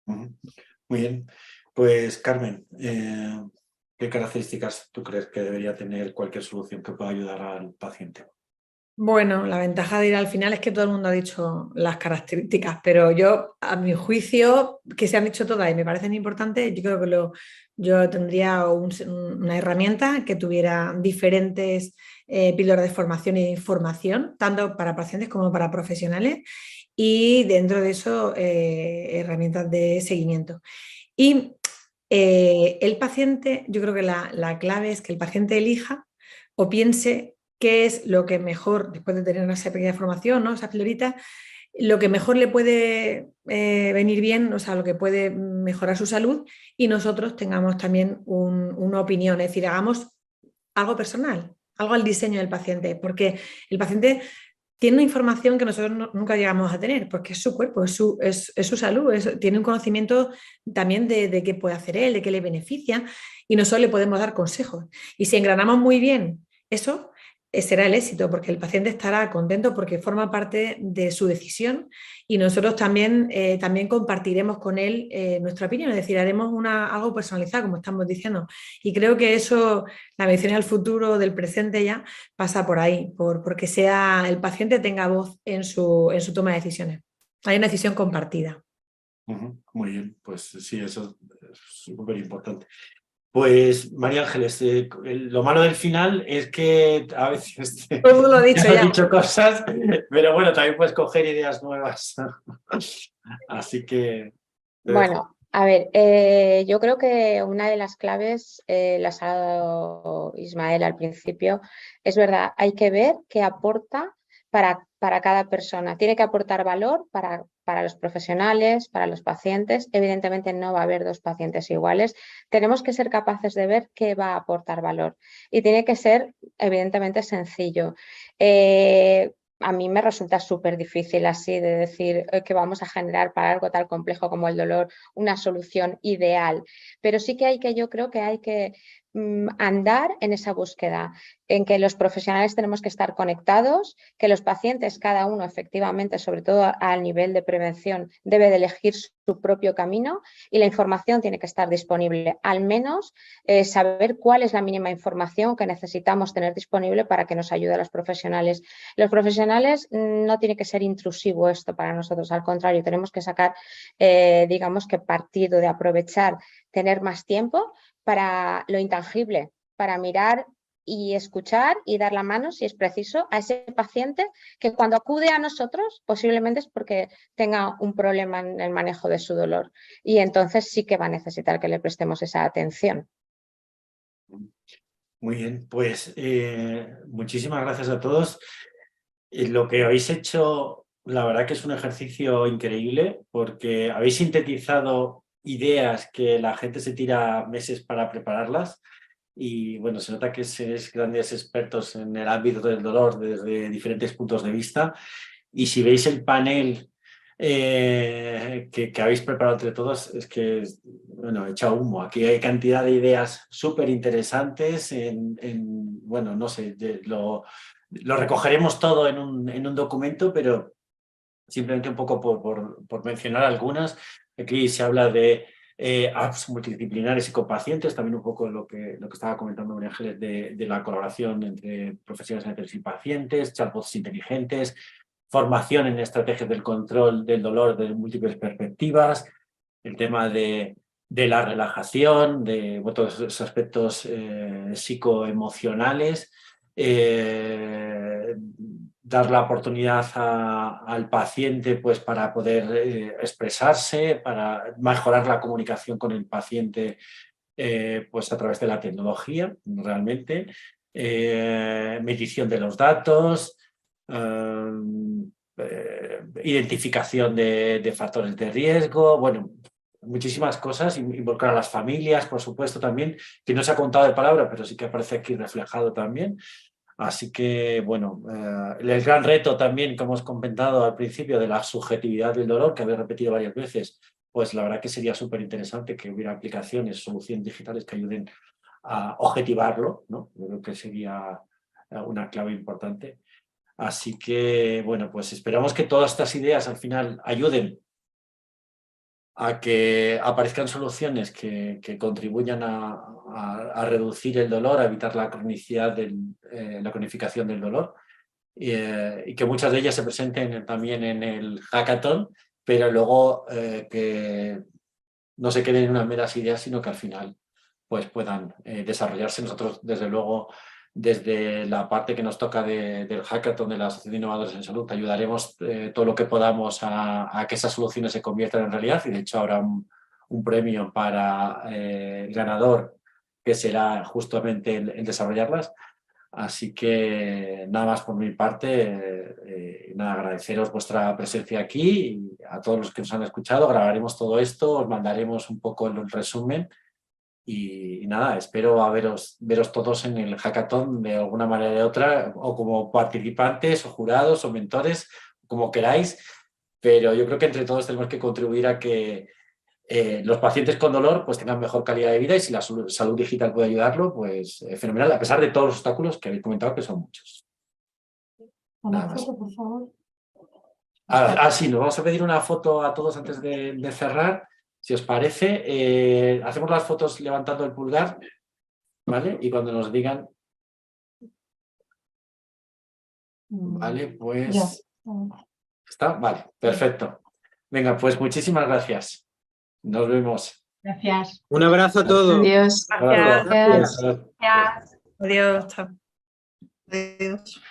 Speaker 1: Muy bien. Pues Carmen, ¿qué características tú crees que debería tener cualquier solución que pueda ayudar al paciente?
Speaker 14: Bueno, la ventaja de ir al final es que todo el mundo ha dicho las características, pero yo, a mi juicio, que se han dicho todas y me parecen importantes, yo creo que yo tendría una herramienta que tuviera diferentes píldoras de formación e información, tanto para pacientes como para profesionales, y dentro de eso herramientas de seguimiento. Y el paciente, yo creo que la clave es que el paciente elija o piense qué es lo que mejor, después de tener esa pequeña formación, ¿no? Esa pildorita, lo que mejor le puede venir bien, o sea, lo que puede mejorar su salud, y nosotros tengamos también una opinión, es decir, hagamos algo personal, algo al diseño del paciente, porque el paciente tiene una información que nosotros nunca llegamos a tener, porque es su cuerpo, es su salud, tiene un conocimiento también de qué puede hacer él, de qué le beneficia, y nosotros le podemos dar consejos. Y si engranamos muy bien eso, será el éxito, porque el paciente estará contento porque forma parte de su decisión, y nosotros también compartiremos con él nuestra opinión, es decir, haremos algo personalizado, como estamos diciendo. Y creo que eso, la medicina del futuro, del presente ya, pasa por ahí, porque el paciente tenga voz en su toma de decisiones. Hay una decisión compartida.
Speaker 1: Muy bien, pues sí, eso es súper importante. Pues María Ángeles, lo malo del final es que a veces
Speaker 14: todo lo he dicho
Speaker 1: he
Speaker 14: ya.
Speaker 1: dicho cosas, pero bueno, también puedes coger ideas nuevas. Así que...
Speaker 5: Bueno, a ver, yo creo que una de las claves, las ha dado Ismael al principio, es verdad, hay que ver qué aporta para cada persona. Tiene que aportar valor para los profesionales, para los pacientes. Evidentemente no va a haber dos pacientes iguales. Tenemos que ser capaces de ver qué va a aportar valor y tiene que ser evidentemente sencillo. A mí me resulta súper difícil así de decir que vamos a generar para algo tan complejo como el dolor una solución ideal, pero sí que yo creo que hay que andar en esa búsqueda, en que los profesionales tenemos que estar conectados, que los pacientes, cada uno efectivamente, sobre todo al nivel de prevención, debe de elegir su propio camino y la información tiene que estar disponible. Al menos saber cuál es la mínima información que necesitamos tener disponible para que nos ayude a los profesionales. Los profesionales no tiene que ser intrusivo esto para nosotros, al contrario, tenemos que sacar, digamos que partido de aprovechar, tener más tiempo para lo intangible, para mirar y escuchar y dar la mano, si es preciso, a ese paciente que cuando acude a nosotros posiblemente es porque tenga un problema en el manejo de su dolor y entonces sí que va a necesitar que le prestemos esa atención.
Speaker 1: Muy bien, pues muchísimas gracias a todos. Lo que habéis hecho, la verdad que es un ejercicio increíble porque habéis sintetizado ideas que la gente se tira meses para prepararlas. Y bueno, se nota que sois grandes expertos en el ámbito del dolor desde diferentes puntos de vista. Y si veis el panel que habéis preparado entre todos, es que, bueno, he echado humo. Aquí hay cantidad de ideas súper interesantes. Bueno, no sé, lo recogeremos todo en un documento, pero simplemente un poco por mencionar algunas. Aquí se habla de apps multidisciplinares y con pacientes, también un poco lo que estaba comentando María Ángeles de la colaboración entre profesionales sanitarios y pacientes, chatbots inteligentes, formación en estrategias del control del dolor de múltiples perspectivas, el tema de la relajación, de todos esos aspectos psicoemocionales, dar la oportunidad al paciente pues, para poder expresarse, para mejorar la comunicación con el paciente pues, a través de la tecnología, realmente, medición de los datos, identificación de factores de riesgo, bueno, muchísimas cosas, involucrar a las familias, por supuesto, también, que no se ha contado de palabra, pero sí que aparece aquí reflejado también. Así que, bueno, el gran reto también que hemos comentado al principio de la subjetividad del dolor, que habéis repetido varias veces, pues la verdad que sería súper interesante que hubiera aplicaciones, soluciones digitales que ayuden a objetivarlo, ¿no? Yo creo que sería una clave importante. Así que, bueno, pues esperamos que todas estas ideas al final ayuden a que aparezcan soluciones que contribuyan a reducir el dolor, a evitar la cronicidad, la cronificación del dolor y que muchas de ellas se presenten también en el hackathon, pero luego que no se queden en unas meras ideas, sino que al final pues, puedan desarrollarse. Nosotros, desde luego, desde la parte que nos toca del hackathon de la Asociación de Innovadores en Salud, ayudaremos todo lo que podamos a que esas soluciones se conviertan en realidad y de hecho habrá un premio para el ganador que será justamente el desarrollarlas. Así que nada más por mi parte, nada, agradeceros vuestra presencia aquí y a todos los que nos han escuchado. Grabaremos todo esto, os mandaremos un poco el resumen. Y nada, espero veros todos en el hackathon de alguna manera o de otra, o como participantes, o jurados, o mentores, como queráis, pero yo creo que entre todos tenemos que contribuir a que los pacientes con dolor pues, tengan mejor calidad de vida y si la salud digital puede ayudarlo, pues fenomenal, a pesar de todos los obstáculos que habéis comentado, que son muchos.
Speaker 10: Una foto, por favor.
Speaker 1: Sí, nos vamos a pedir una foto a todos antes de cerrar. Si os parece, hacemos las fotos levantando el pulgar, ¿vale? Y cuando nos digan... Vale, pues...
Speaker 10: Ya.
Speaker 1: ¿Está? Vale, perfecto. Venga, pues muchísimas gracias. Nos vemos.
Speaker 4: Gracias.
Speaker 12: Un abrazo a todos.
Speaker 8: Adiós.
Speaker 1: Gracias.
Speaker 5: Gracias.
Speaker 14: Adiós. Chao.
Speaker 13: Adiós.